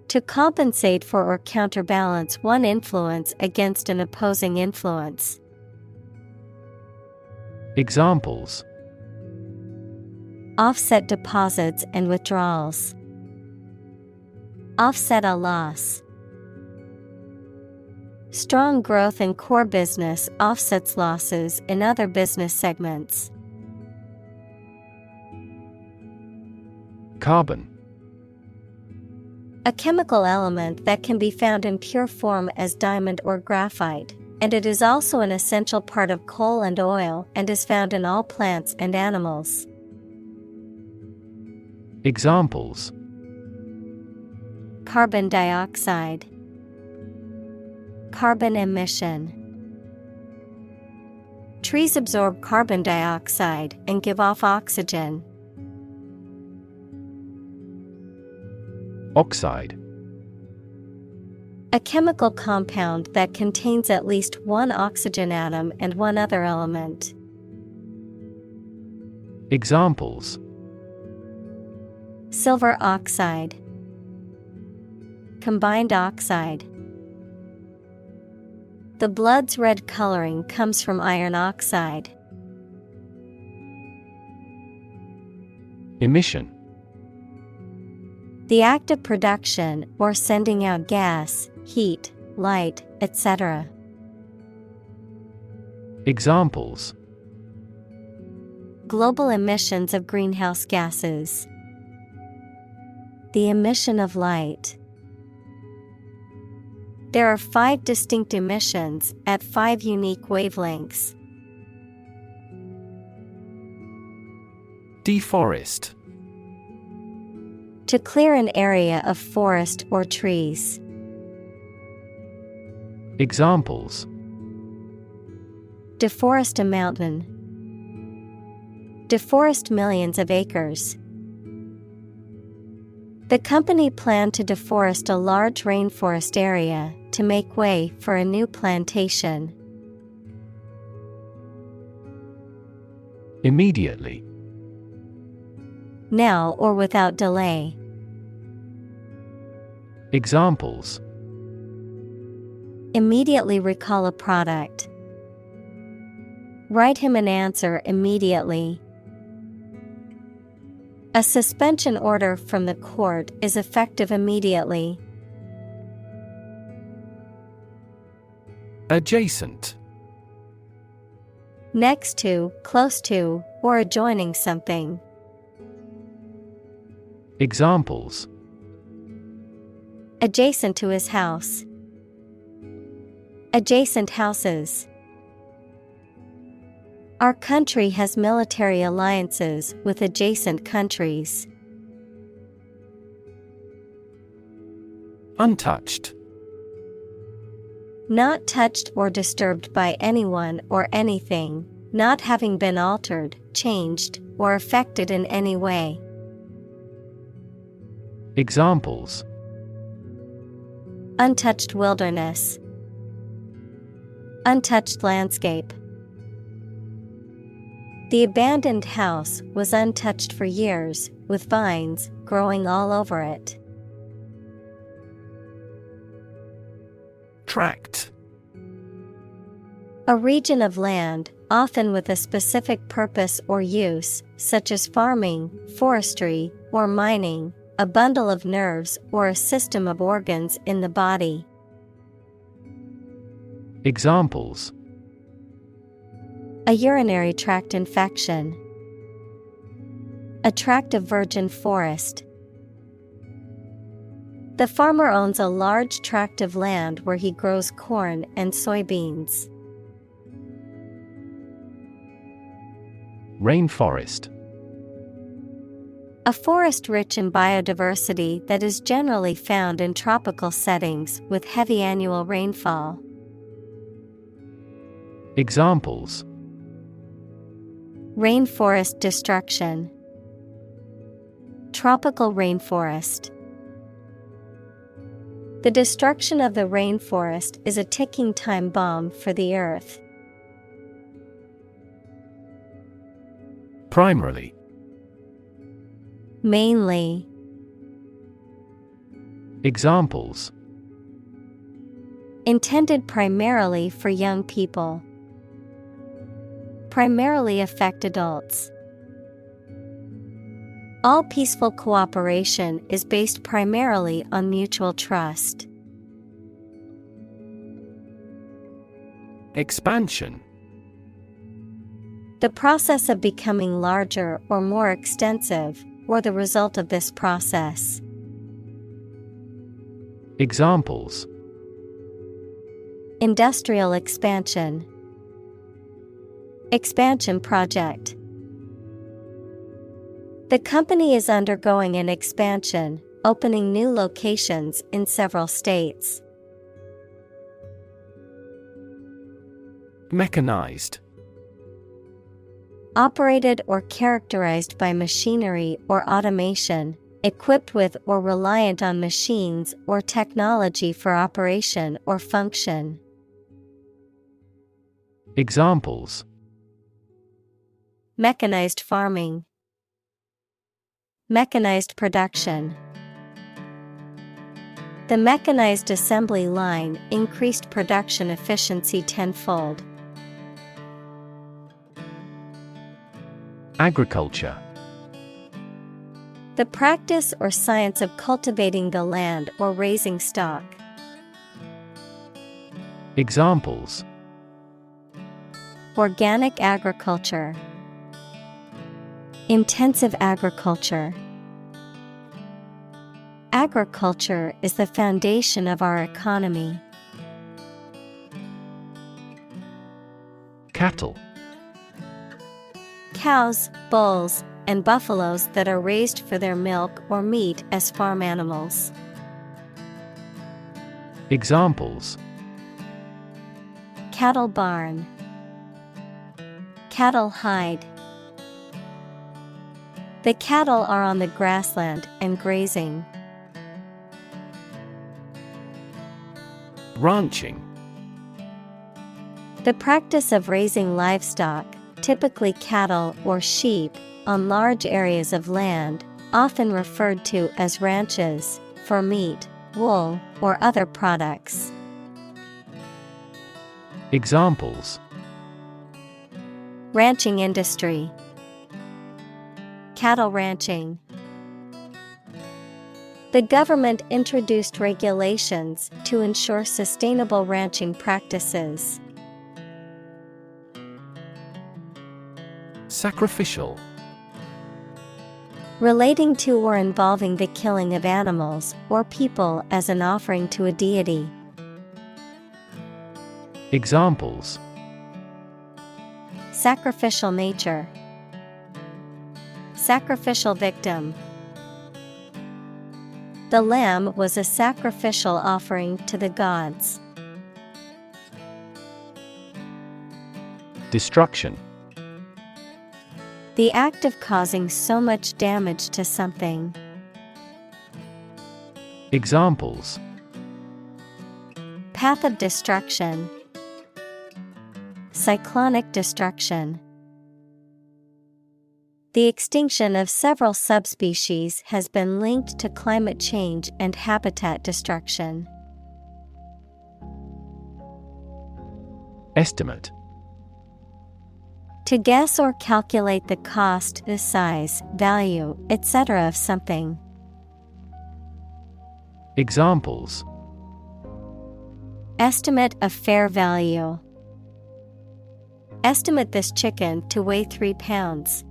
To compensate for or counterbalance one influence against an opposing influence. Examples: Offset deposits and withdrawals. Offset a loss. Strong growth in core business offsets losses in other business segments. Carbon. A chemical element that can be found in pure form as diamond or graphite, and it is also an essential part of coal and oil and is found in all plants and animals. Examples: Carbon dioxide. Carbon emission. Trees absorb carbon dioxide and give off oxygen. Oxide. A chemical compound that contains at least one oxygen atom and one other element. Examples: Silver oxide. Combined oxide. The blood's red coloring comes from iron oxide. Emission. The act of production or sending out gas, heat, light, etc. Examples: Global emissions of greenhouse gases. The emission of light. There are 5 distinct emissions at 5 unique wavelengths. Deforest. To clear an area of forest or trees. Examples: Deforest a mountain. Deforest millions of acres. The company planned to deforest a large rainforest area to make way for a new plantation. Immediately. Now or without delay. Examples: Immediately recall a product. Write him an answer immediately. A suspension order from the court is effective immediately. Adjacent. Next to, close to, or adjoining something. Examples: Adjacent to his house. Adjacent houses. Our country has military alliances with adjacent countries. Untouched. Not touched or disturbed by anyone or anything, not having been altered, changed, or affected in any way. Examples: Untouched wilderness. Untouched landscape. The abandoned house was untouched for years, with vines growing all over it. Tract. A region of land, often with a specific purpose or use, such as farming, forestry, or mining, a bundle of nerves or a system of organs in the body. Examples: A urinary tract infection. A tract of virgin forest. The farmer owns a large tract of land where he grows corn and soybeans. Rainforest. A forest rich in biodiversity that is generally found in tropical settings with heavy annual rainfall. Examples: Rainforest destruction. Tropical rainforest. The destruction of the rainforest is a ticking time bomb for the earth. Primarily. Mainly. Examples: Intended primarily for young people. Primarily affect adults. All peaceful cooperation is based primarily on mutual trust. Expansion. The process of becoming larger or more extensive, or the result of this process. Examples: Industrial expansion. Expansion project. The company is undergoing an expansion, opening new locations in several states. Mechanized. Operated or characterized by machinery or automation, equipped with or reliant on machines or technology for operation or function. Examples: Mechanized farming. Mechanized production. The mechanized assembly line increased production efficiency tenfold. Agriculture. The practice or science of cultivating the land or raising stock. Examples: Organic agriculture. Intensive agriculture. Agriculture is the foundation of our economy. Cattle. Cows, bulls, and buffaloes that are raised for their milk or meat as farm animals. Examples: Cattle barn. Cattle hide. The cattle are on the grassland and grazing. Ranching. The practice of raising livestock, typically cattle or sheep, on large areas of land, often referred to as ranches, for meat, wool, or other products. Examples: ranching industry, cattle ranching. The government introduced regulations to ensure sustainable ranching practices. Sacrificial. Relating to or involving the killing of animals or people as an offering to a deity. Examples: sacrificial nature, sacrificial victim. The lamb was a sacrificial offering to the gods. Destruction. The act of causing so much damage to something. Examples: path of destruction, cyclonic destruction. The extinction of several subspecies has been linked to climate change and habitat destruction. Estimate. To guess or calculate the cost, the size, value, etc. of something. Examples: estimate of fair value. Estimate this chicken to weigh 3 pounds.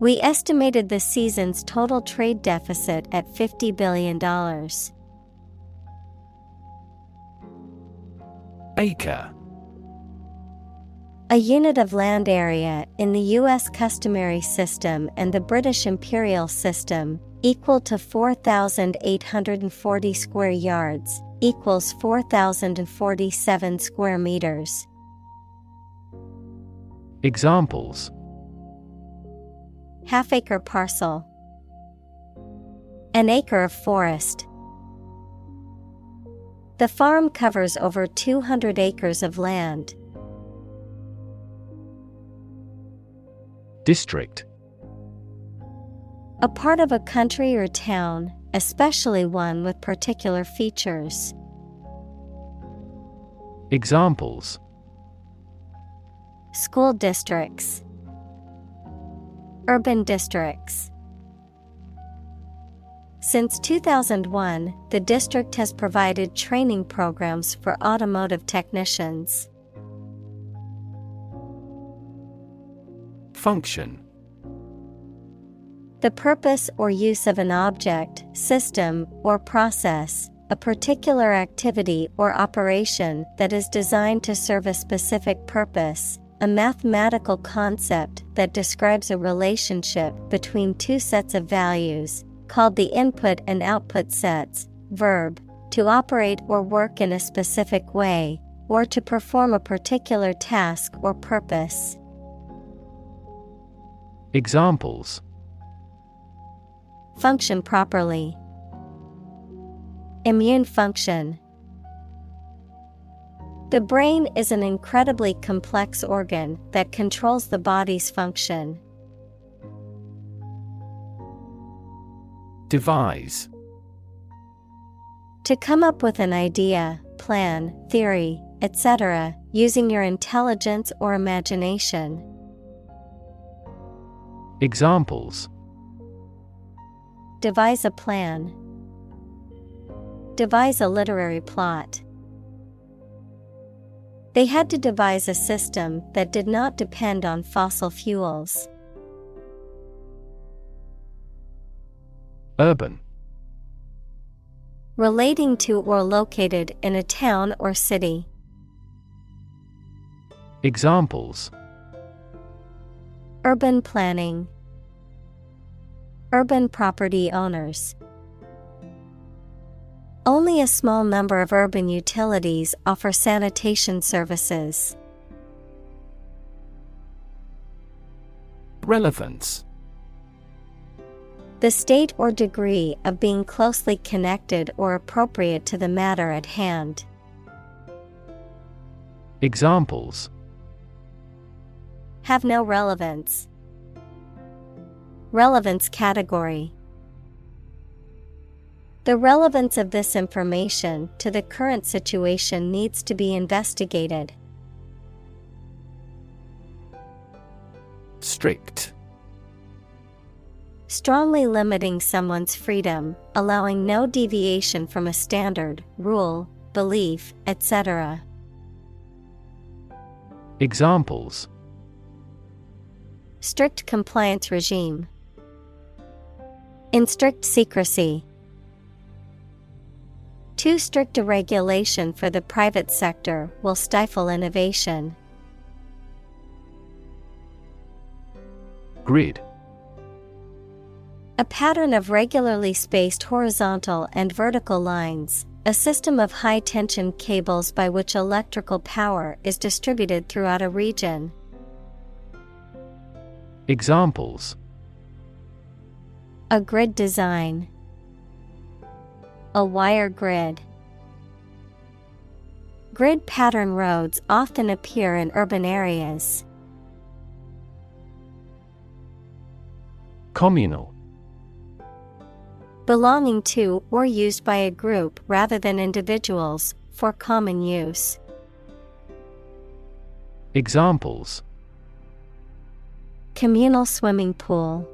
We estimated the season's total trade deficit at $50 billion. Acre. A unit of land area in the U.S. customary system and the British imperial system, equal to 4,840 square yards, equals 4,047 square meters. Examples: half-acre parcel, an acre of forest. The farm covers over 200 acres of land. District. A part of a country or town, especially one with particular features. Examples: school districts, urban districts. Since 2001, the district has provided training programs for automotive technicians. Function. The purpose or use of an object, system, or process, a particular activity or operation that is designed to serve a specific purpose, a mathematical concept that describes a relationship between two sets of values, called the input and output sets. Verb, to operate or work in a specific way, or to perform a particular task or purpose. Examples: function properly, immune function. The brain is an incredibly complex organ that controls the body's function. Devise. To come up with an idea, plan, theory, etc., using your intelligence or imagination. Examples: devise a plan, devise a literary plot. They had to devise a system that did not depend on fossil fuels. Urban. Relating to or located in a town or city. Examples: urban planning, urban property owners. Only a small number of urban utilities offer sanitation services. Relevance. The state or degree of being closely connected or appropriate to the matter at hand. Examples: Have no relevance. Relevance category. The relevance of this information to the current situation needs to be investigated. Strict. Strongly limiting someone's freedom, allowing no deviation from a standard, rule, belief, etc. Examples: Strict compliance regime. In strict secrecy. Too strict a regulation for the private sector will stifle innovation. Grid. A pattern of regularly spaced horizontal and vertical lines, a system of high-tension cables by which electrical power is distributed throughout a region. Examples: A grid design. A wire grid. Grid pattern roads often appear in urban areas. Communal. Belonging to or used by a group rather than individuals, for common use. Examples: Communal swimming pool.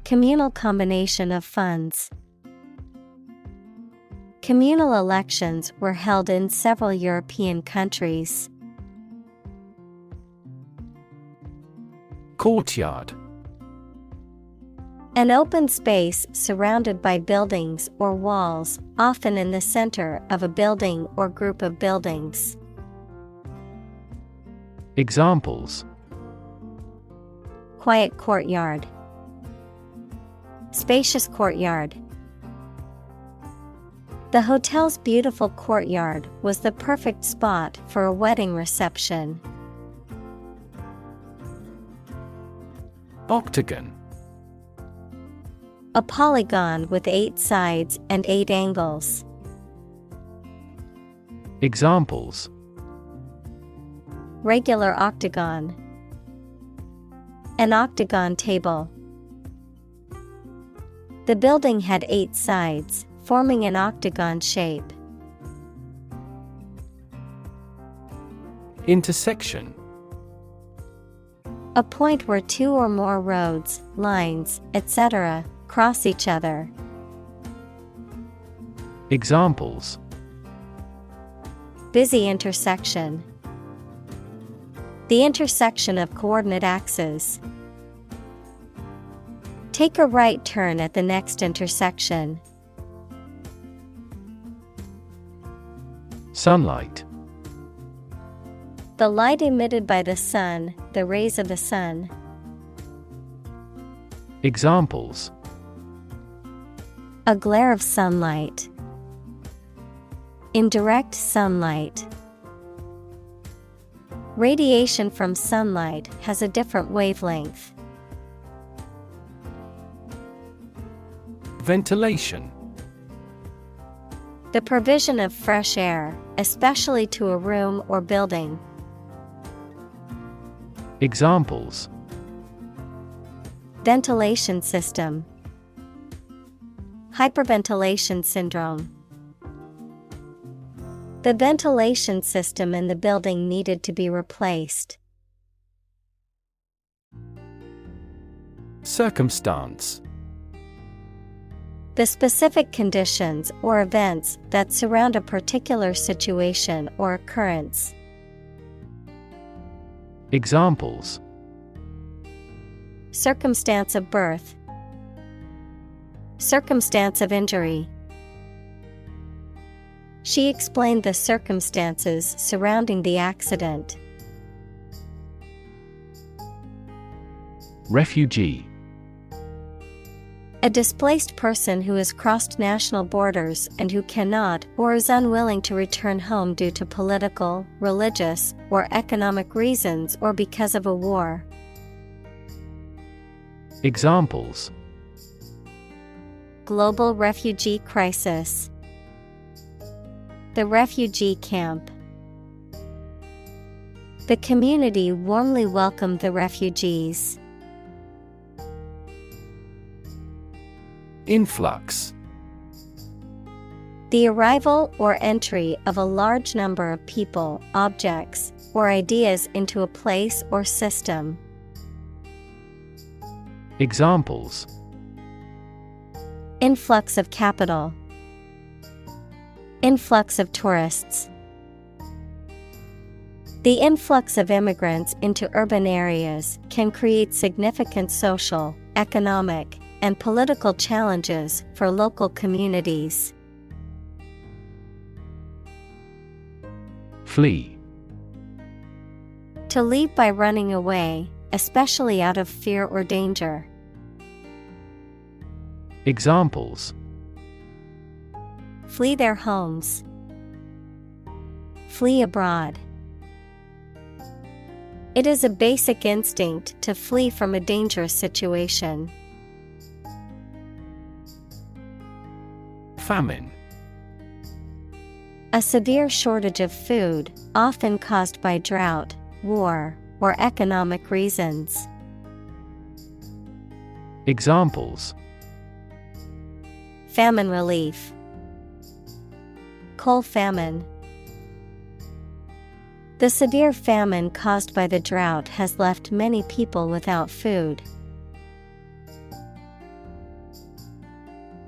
Communal combination of funds. Communal elections were held in several European countries. Courtyard. An open space surrounded by buildings or walls, often in the center of a building or group of buildings. Examples: Quiet courtyard. Spacious courtyard. The hotel's beautiful courtyard was the perfect spot for a wedding reception. Octagon. A polygon with 8 sides and 8 angles. Examples: Regular octagon. An octagon table. The building had 8 sides, forming an octagon shape. Intersection. A point where 2 or more roads, lines, etc. cross each other. Examples: Busy intersection. The intersection of coordinate axes. Take a right turn at the next intersection. Sunlight. The light emitted by the sun, the rays of the sun. Examples: A glare of sunlight. Indirect sunlight. Radiation from sunlight has a different wavelength. Ventilation. The provision of fresh air, especially to a room or building. Examples: Ventilation system. Hyperventilation syndrome. The ventilation system in the building needed to be replaced. Circumstance. The specific conditions or events that surround a particular situation or occurrence. Examples: Circumstance of birth. Circumstance of injury. She explained the circumstances surrounding the accident. Refugee. A displaced person who has crossed national borders and who cannot or is unwilling to return home due to political, religious, or economic reasons or because of a war. Examples: Global refugee crisis. The refugee camp. The community warmly welcomed the refugees. Influx. The arrival or entry of a large number of people, objects, or ideas into a place or system. Examples: Influx of capital. Influx of tourists. The influx of immigrants into urban areas can create significant social, economic, and political challenges for local communities. Flee. To leave by running away, especially out of fear or danger. Examples: Flee their homes. Flee abroad. It is a basic instinct to flee from a dangerous situation. Famine. A severe shortage of food, often caused by drought, war, or economic reasons. Examples: Famine relief. Coal famine. The severe famine caused by the drought has left many people without food.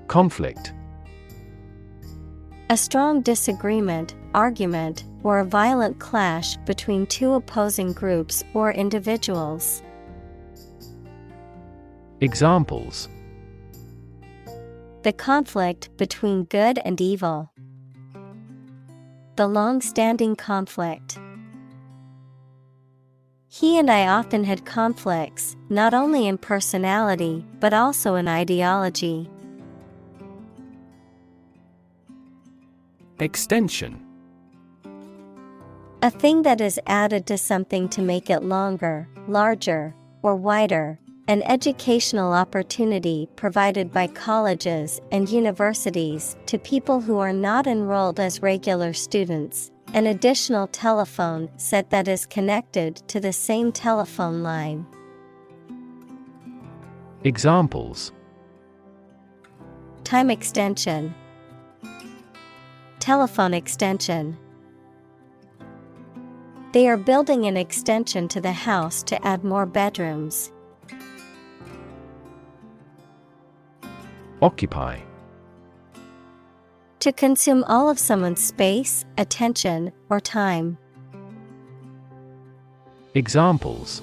Conflict. A strong disagreement, argument, or a violent clash between two opposing groups or individuals. Examples: The conflict between good and evil. The long-standing conflict. He and I often had conflicts, not only in personality, but also in ideology. Extension. A thing that is added to something to make it longer, larger, or wider. An educational opportunity provided by colleges and universities to people who are not enrolled as regular students. An additional telephone set that is connected to the same telephone line. Examples: Time extension. Telephone extension. They are building an extension to the house to add more bedrooms. Occupy. To consume all of someone's space, attention, or time. Examples: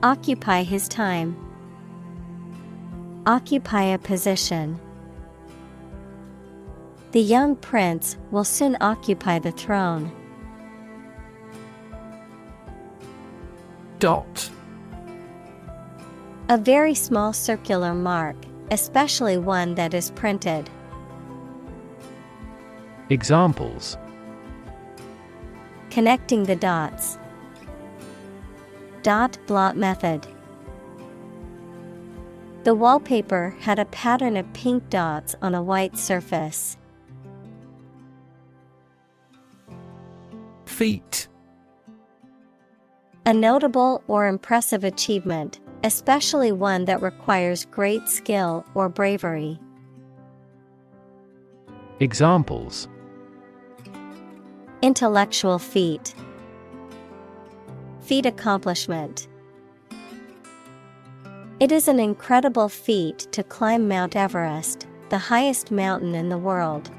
Occupy his time. Occupy a position. The young prince will soon occupy the throne. Dot. A very small circular mark, especially one that is printed. Examples: Connecting the dots. Dot blot method. The wallpaper had a pattern of pink dots on a white surface. Feat. A notable or impressive achievement, especially one that requires great skill or bravery. Examples: Intellectual feat. Feat accomplishment. It is an incredible feat to climb Mount Everest, the highest mountain in the world.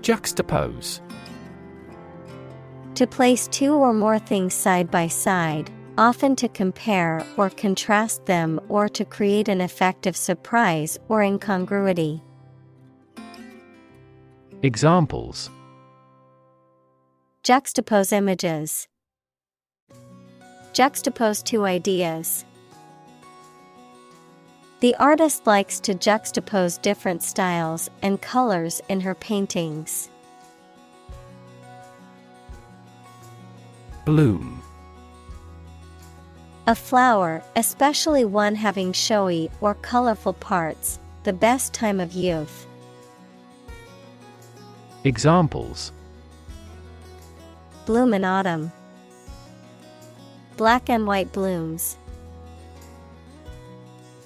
Juxtapose. To place two or more things side by side, often to compare or contrast them or to create an effect of surprise or incongruity. Examples: Juxtapose images. Juxtapose two ideas. The artist likes to juxtapose different styles and colors in her paintings. Bloom. A flower, especially one having showy or colorful parts, the best time of youth. Examples: Bloom in autumn. Black and white blooms.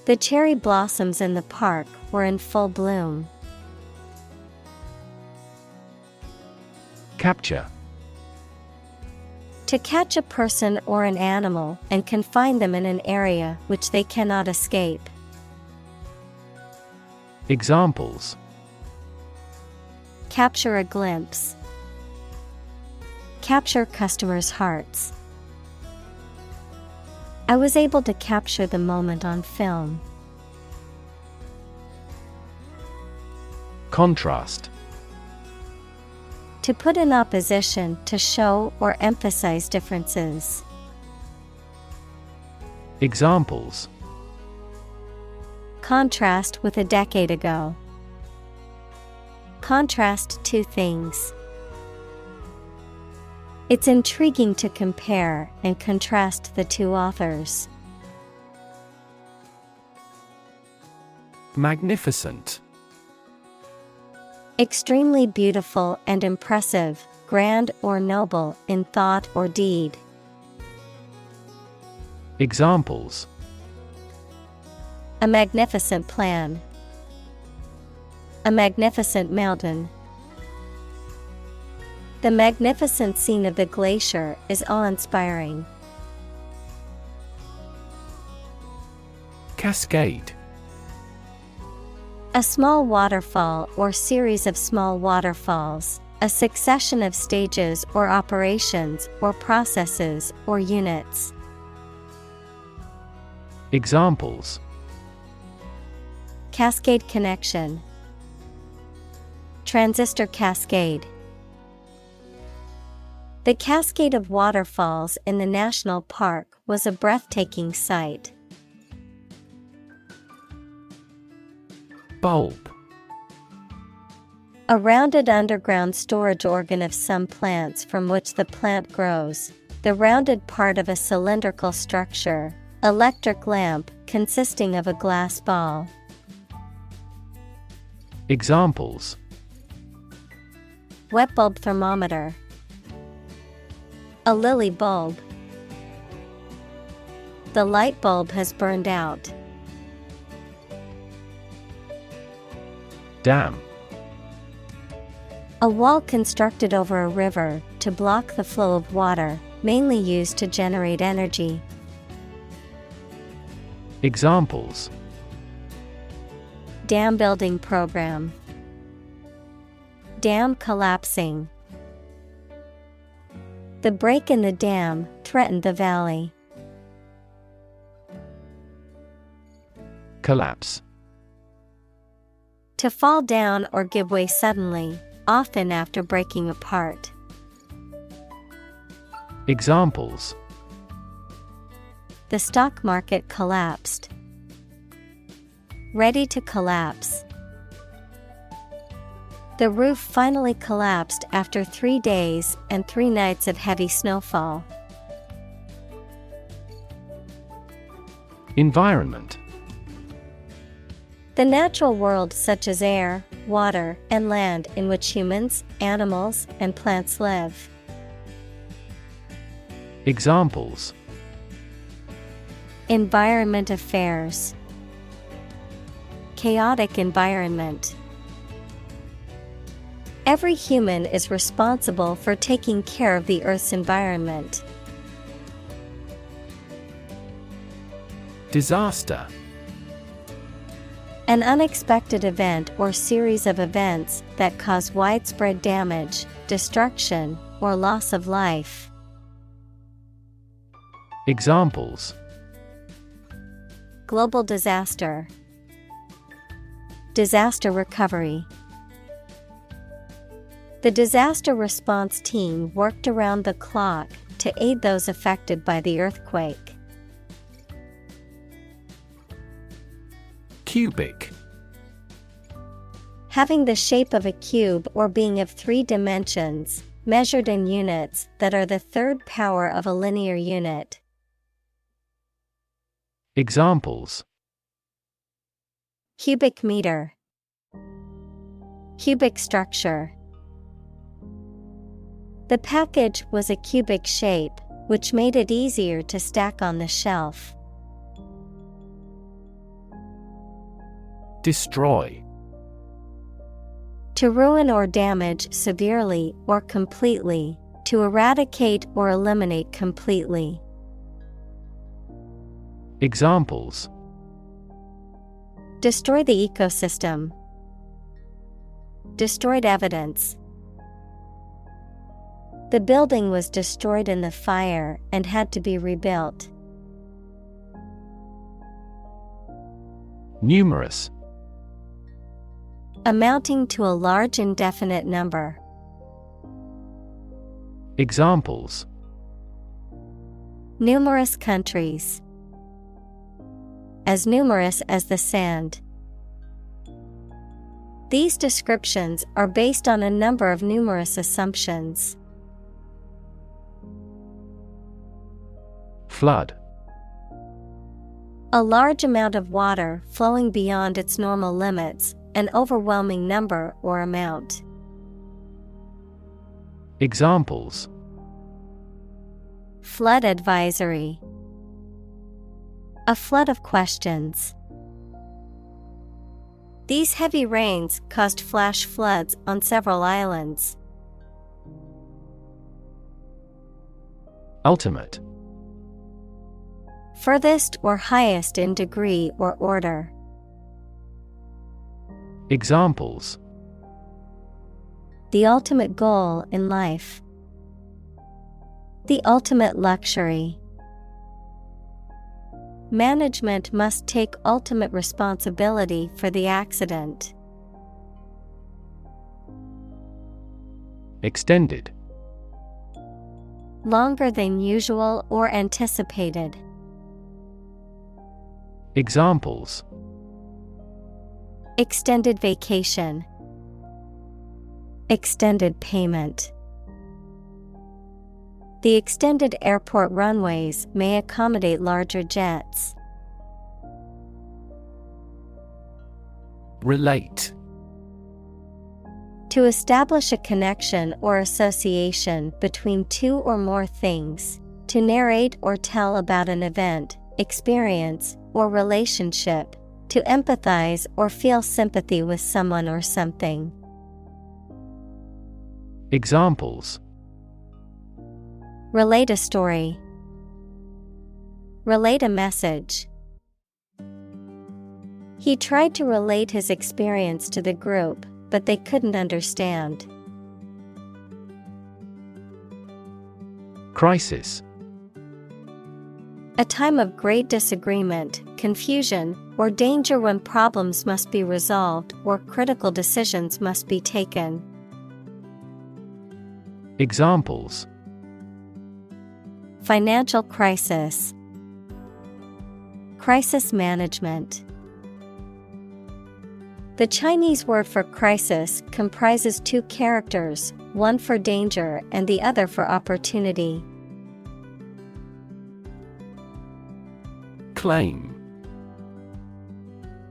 The cherry blossoms in the park were in full bloom. Capture. To catch a person or an animal and confine them in an area which they cannot escape. Examples: Capture a glimpse. Capture customers' hearts. I was able to capture the moment on film. Contrast. To put in opposition to show or emphasize differences. Examples: Contrast with a decade ago. Contrast two things. It's intriguing to compare and contrast the two authors. Magnificent. Extremely beautiful and impressive, grand or noble in thought or deed. Examples: A magnificent plan. A magnificent mountain. The magnificent scene of the glacier is awe-inspiring. Cascade. A small waterfall or series of small waterfalls, a succession of stages or operations or processes or units. Examples: Cascade connection. Transistor cascade. The cascade of waterfalls in the national park was a breathtaking sight. Bulb. A rounded underground storage organ of some plants from which the plant grows, the rounded part of a cylindrical structure, electric lamp consisting of a glass ball. Examples: Wet bulb thermometer. A lily bulb. The light bulb has burned out. Dam. A wall constructed over a river to block the flow of water, mainly used to generate energy. Examples: Dam building program. Dam collapsing. The break in the dam threatened the valley. Collapse. To fall down or give way suddenly, often after breaking apart. Examples: The stock market collapsed. Ready to collapse. The roof finally collapsed after 3 days and 3 nights of heavy snowfall. Environment. The natural world such as air, water, and land in which humans, animals, and plants live. Examples: Environment affairs. Chaotic environment. Every human is responsible for taking care of the Earth's environment. Disaster. An unexpected event or series of events that cause widespread damage, destruction, or loss of life. Examples: Global disaster. Disaster recovery. The disaster response team worked around the clock to aid those affected by the earthquake. Cubic. Having the shape of a cube or being of 3 dimensions, measured in units that are the third power of a linear unit. Examples: cubic meter, cubic structure. The package was a cubic shape, which made it easier to stack on the shelf. Destroy. To ruin or damage severely or completely, to eradicate or eliminate completely. Examples: destroy the ecosystem, destroyed evidence. The building was destroyed in the fire and had to be rebuilt. Numerous. Amounting to a large indefinite number. Examples: numerous countries. As numerous as the sand. These descriptions are based on a number of numerous assumptions. Flood. A large amount of water flowing beyond its normal limits, an overwhelming number or amount. Examples: flood advisory. A flood of questions. These heavy rains caused flash floods on several islands. Ultimate. Furthest or highest in degree or order. Examples: the ultimate goal in life. The ultimate luxury. Management must take ultimate responsibility for the accident. Extended. Longer than usual or anticipated. Examples: extended vacation. Extended payment. The extended airport runways may accommodate larger jets. Relate. To establish a connection or association between two or more things. To narrate or tell about an event, experience, or relationship. To empathize or feel sympathy with someone or something. Examples: relate a story. Relate a message. He tried to relate his experience to the group, but they couldn't understand. Crisis. A time of great disagreement, confusion, or danger when problems must be resolved or critical decisions must be taken. Examples: financial crisis. Crisis management. The Chinese word for crisis comprises two characters, one for danger and the other for opportunity. Claim.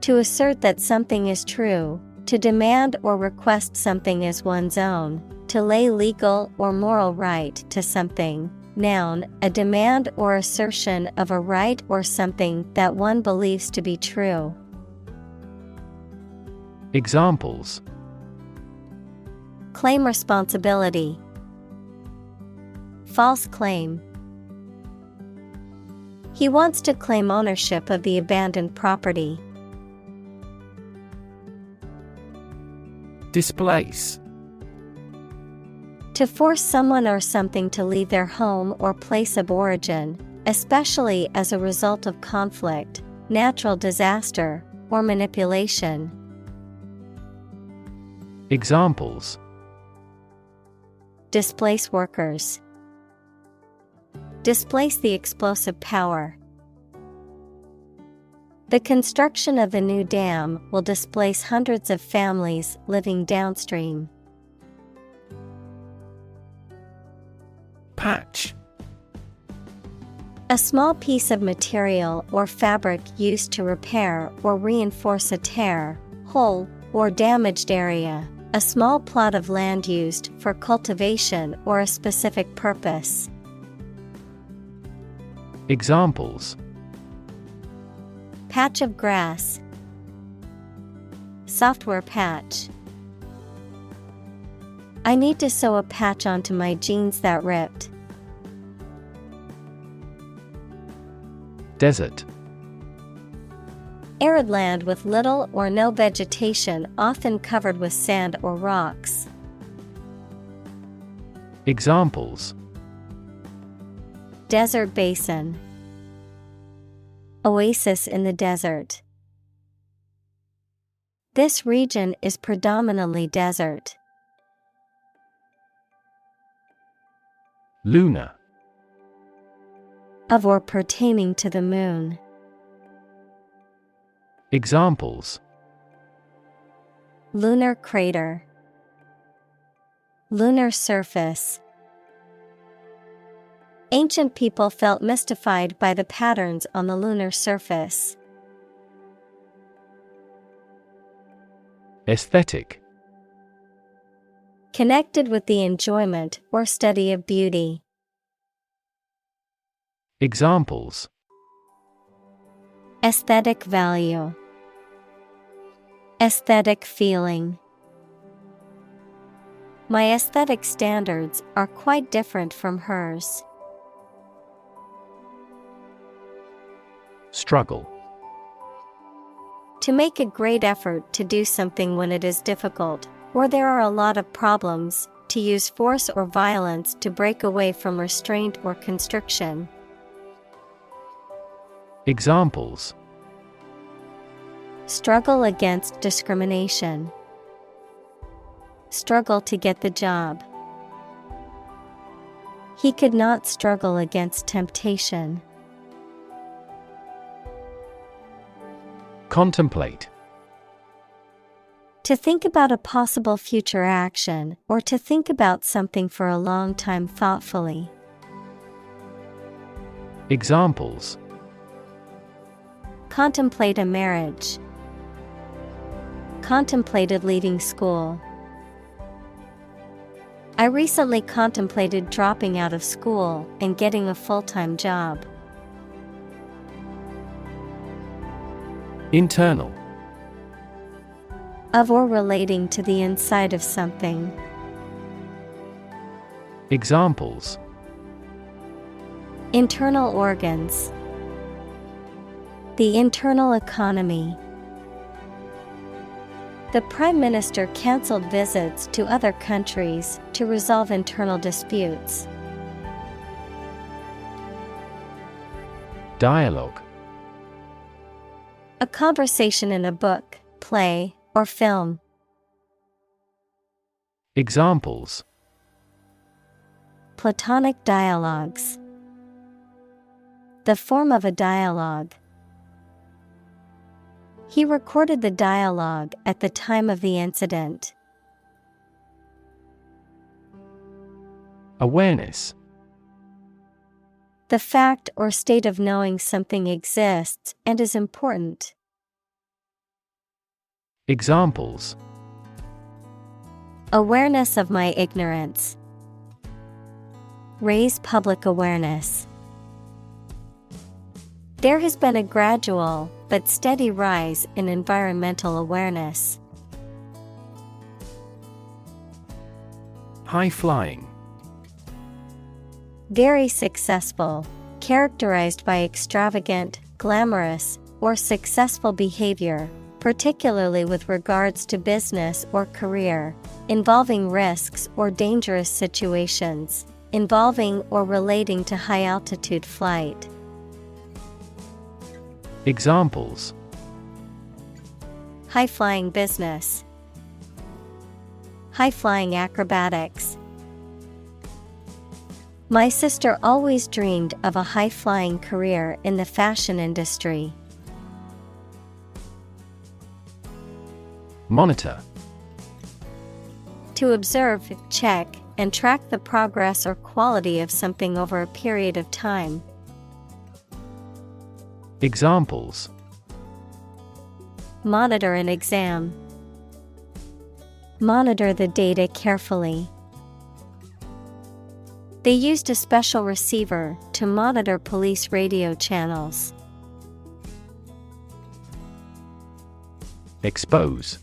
To assert that something is true, to demand or request something as one's own, to lay legal or moral right to something. Noun, a demand or assertion of a right or something that one believes to be true. Examples: claim responsibility. False claim. He wants to claim ownership of the abandoned property. Displace. To force someone or something to leave their home or place of origin, especially as a result of conflict, natural disaster, or manipulation. Examples: displace workers. Displace the explosive power. The construction of the new dam will displace hundreds of families living downstream. Patch. A small piece of material or fabric used to repair or reinforce a tear, hole, or damaged area. A small plot of land used for cultivation or a specific purpose. Examples: Patch of grass. Software patch. I need to sew a patch onto my jeans that ripped. Desert. Arid land with little or no vegetation, often covered with sand or rocks. Examples: Desert basin. Oasis in the desert. This region is predominantly desert. Lunar. Of or pertaining to the moon. Examples: Lunar crater. Lunar surface. Ancient people felt mystified by the patterns on the lunar surface. Aesthetic. Connected with the enjoyment or study of beauty. Examples: Aesthetic value. Aesthetic feeling. My aesthetic standards are quite different from hers. Struggle. To make a great effort to do something when it is difficult, or there are a lot of problems, to use force or violence to break away from restraint or constriction. Examples: Struggle against discrimination. Struggle to get the job. He could not struggle against temptation. Contemplate. To think about a possible future action, or to think about something for a long time thoughtfully. Examples: Contemplate a marriage. Contemplated leaving school. I recently contemplated dropping out of school and getting a full-time job. Internal. Of or relating to the inside of something. Examples: Internal organs. The internal economy. The Prime Minister cancelled visits to other countries to resolve internal disputes. Dialogue. A conversation in a book, play, or film. Examples: Platonic dialogues. The form of a dialogue. He recorded the dialogue at the time of the incident. Awareness. The fact or state of knowing something exists and is important. Examples: Awareness of my ignorance. Raise public awareness. There has been a gradual but steady rise in environmental awareness. High-flying. Very successful, characterized by extravagant, glamorous, or successful behavior, particularly with regards to business or career, involving risks or dangerous situations, involving or relating to high-altitude flight. Examples: High-flying business. High-flying acrobatics. My sister always dreamed of a high-flying career in the fashion industry. Monitor. To observe, check, and track the progress or quality of something over a period of time. Examples: monitor an exam, monitor the data carefully. They used a special receiver to monitor police radio channels. Expose.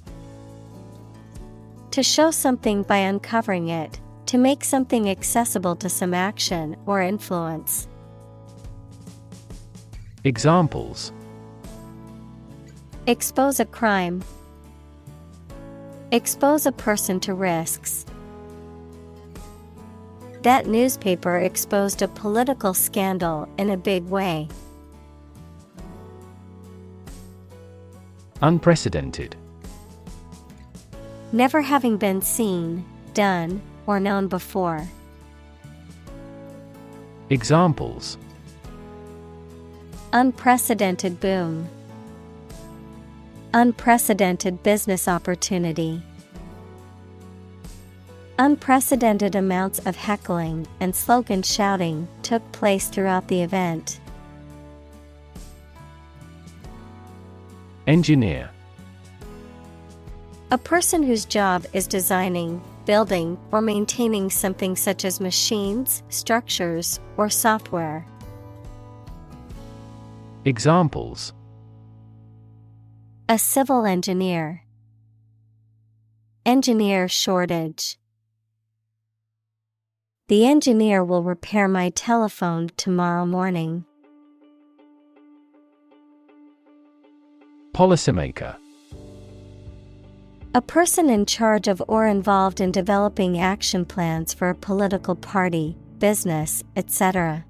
To show something by uncovering it, to make something accessible to some action or influence. Examples: expose a crime, expose a person to risks. That newspaper exposed a political scandal in a big way. Unprecedented. Never having been seen, done, or known before. Examples: unprecedented boom, unprecedented business opportunity. Unprecedented amounts of heckling and slogan shouting took place throughout the event. Engineer. A person whose job is designing, building, or maintaining something such as machines, structures, or software. Examples: a civil engineer, engineer shortage. The engineer will repair my telephone tomorrow morning. Policymaker. A person in charge of or involved in developing action plans for a political party, business, etc.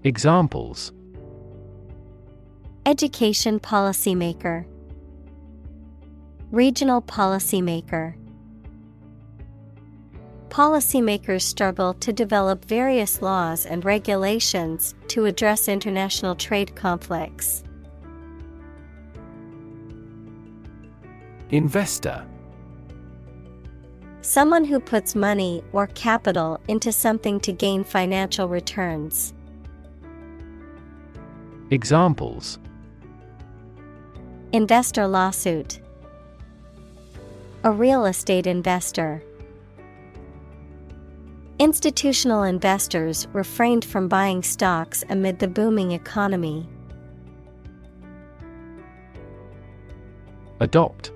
Examples: education policymaker, regional policymaker. Policymakers struggle to develop various laws and regulations to address international trade conflicts. Investor. Someone who puts money or capital into something to gain financial returns. Examples: investor lawsuit, a real estate investor. Institutional investors refrained from buying stocks amid the booming economy. Adopt.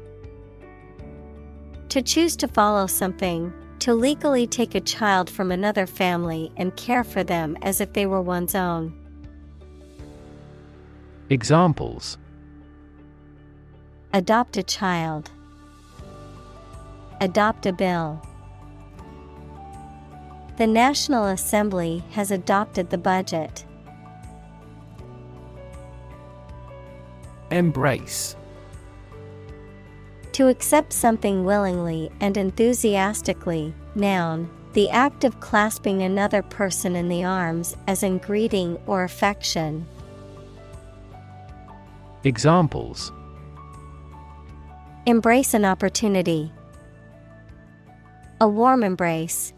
To choose to follow something, to legally take a child from another family and care for them as if they were one's own. Examples: adopt a child, adopt a bill. The National Assembly has adopted the budget. Embrace. To accept something willingly and enthusiastically. Noun, the act of clasping another person in the arms as in greeting or affection. Examples: embrace an opportunity, a warm embrace.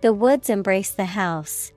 The woods embrace the house.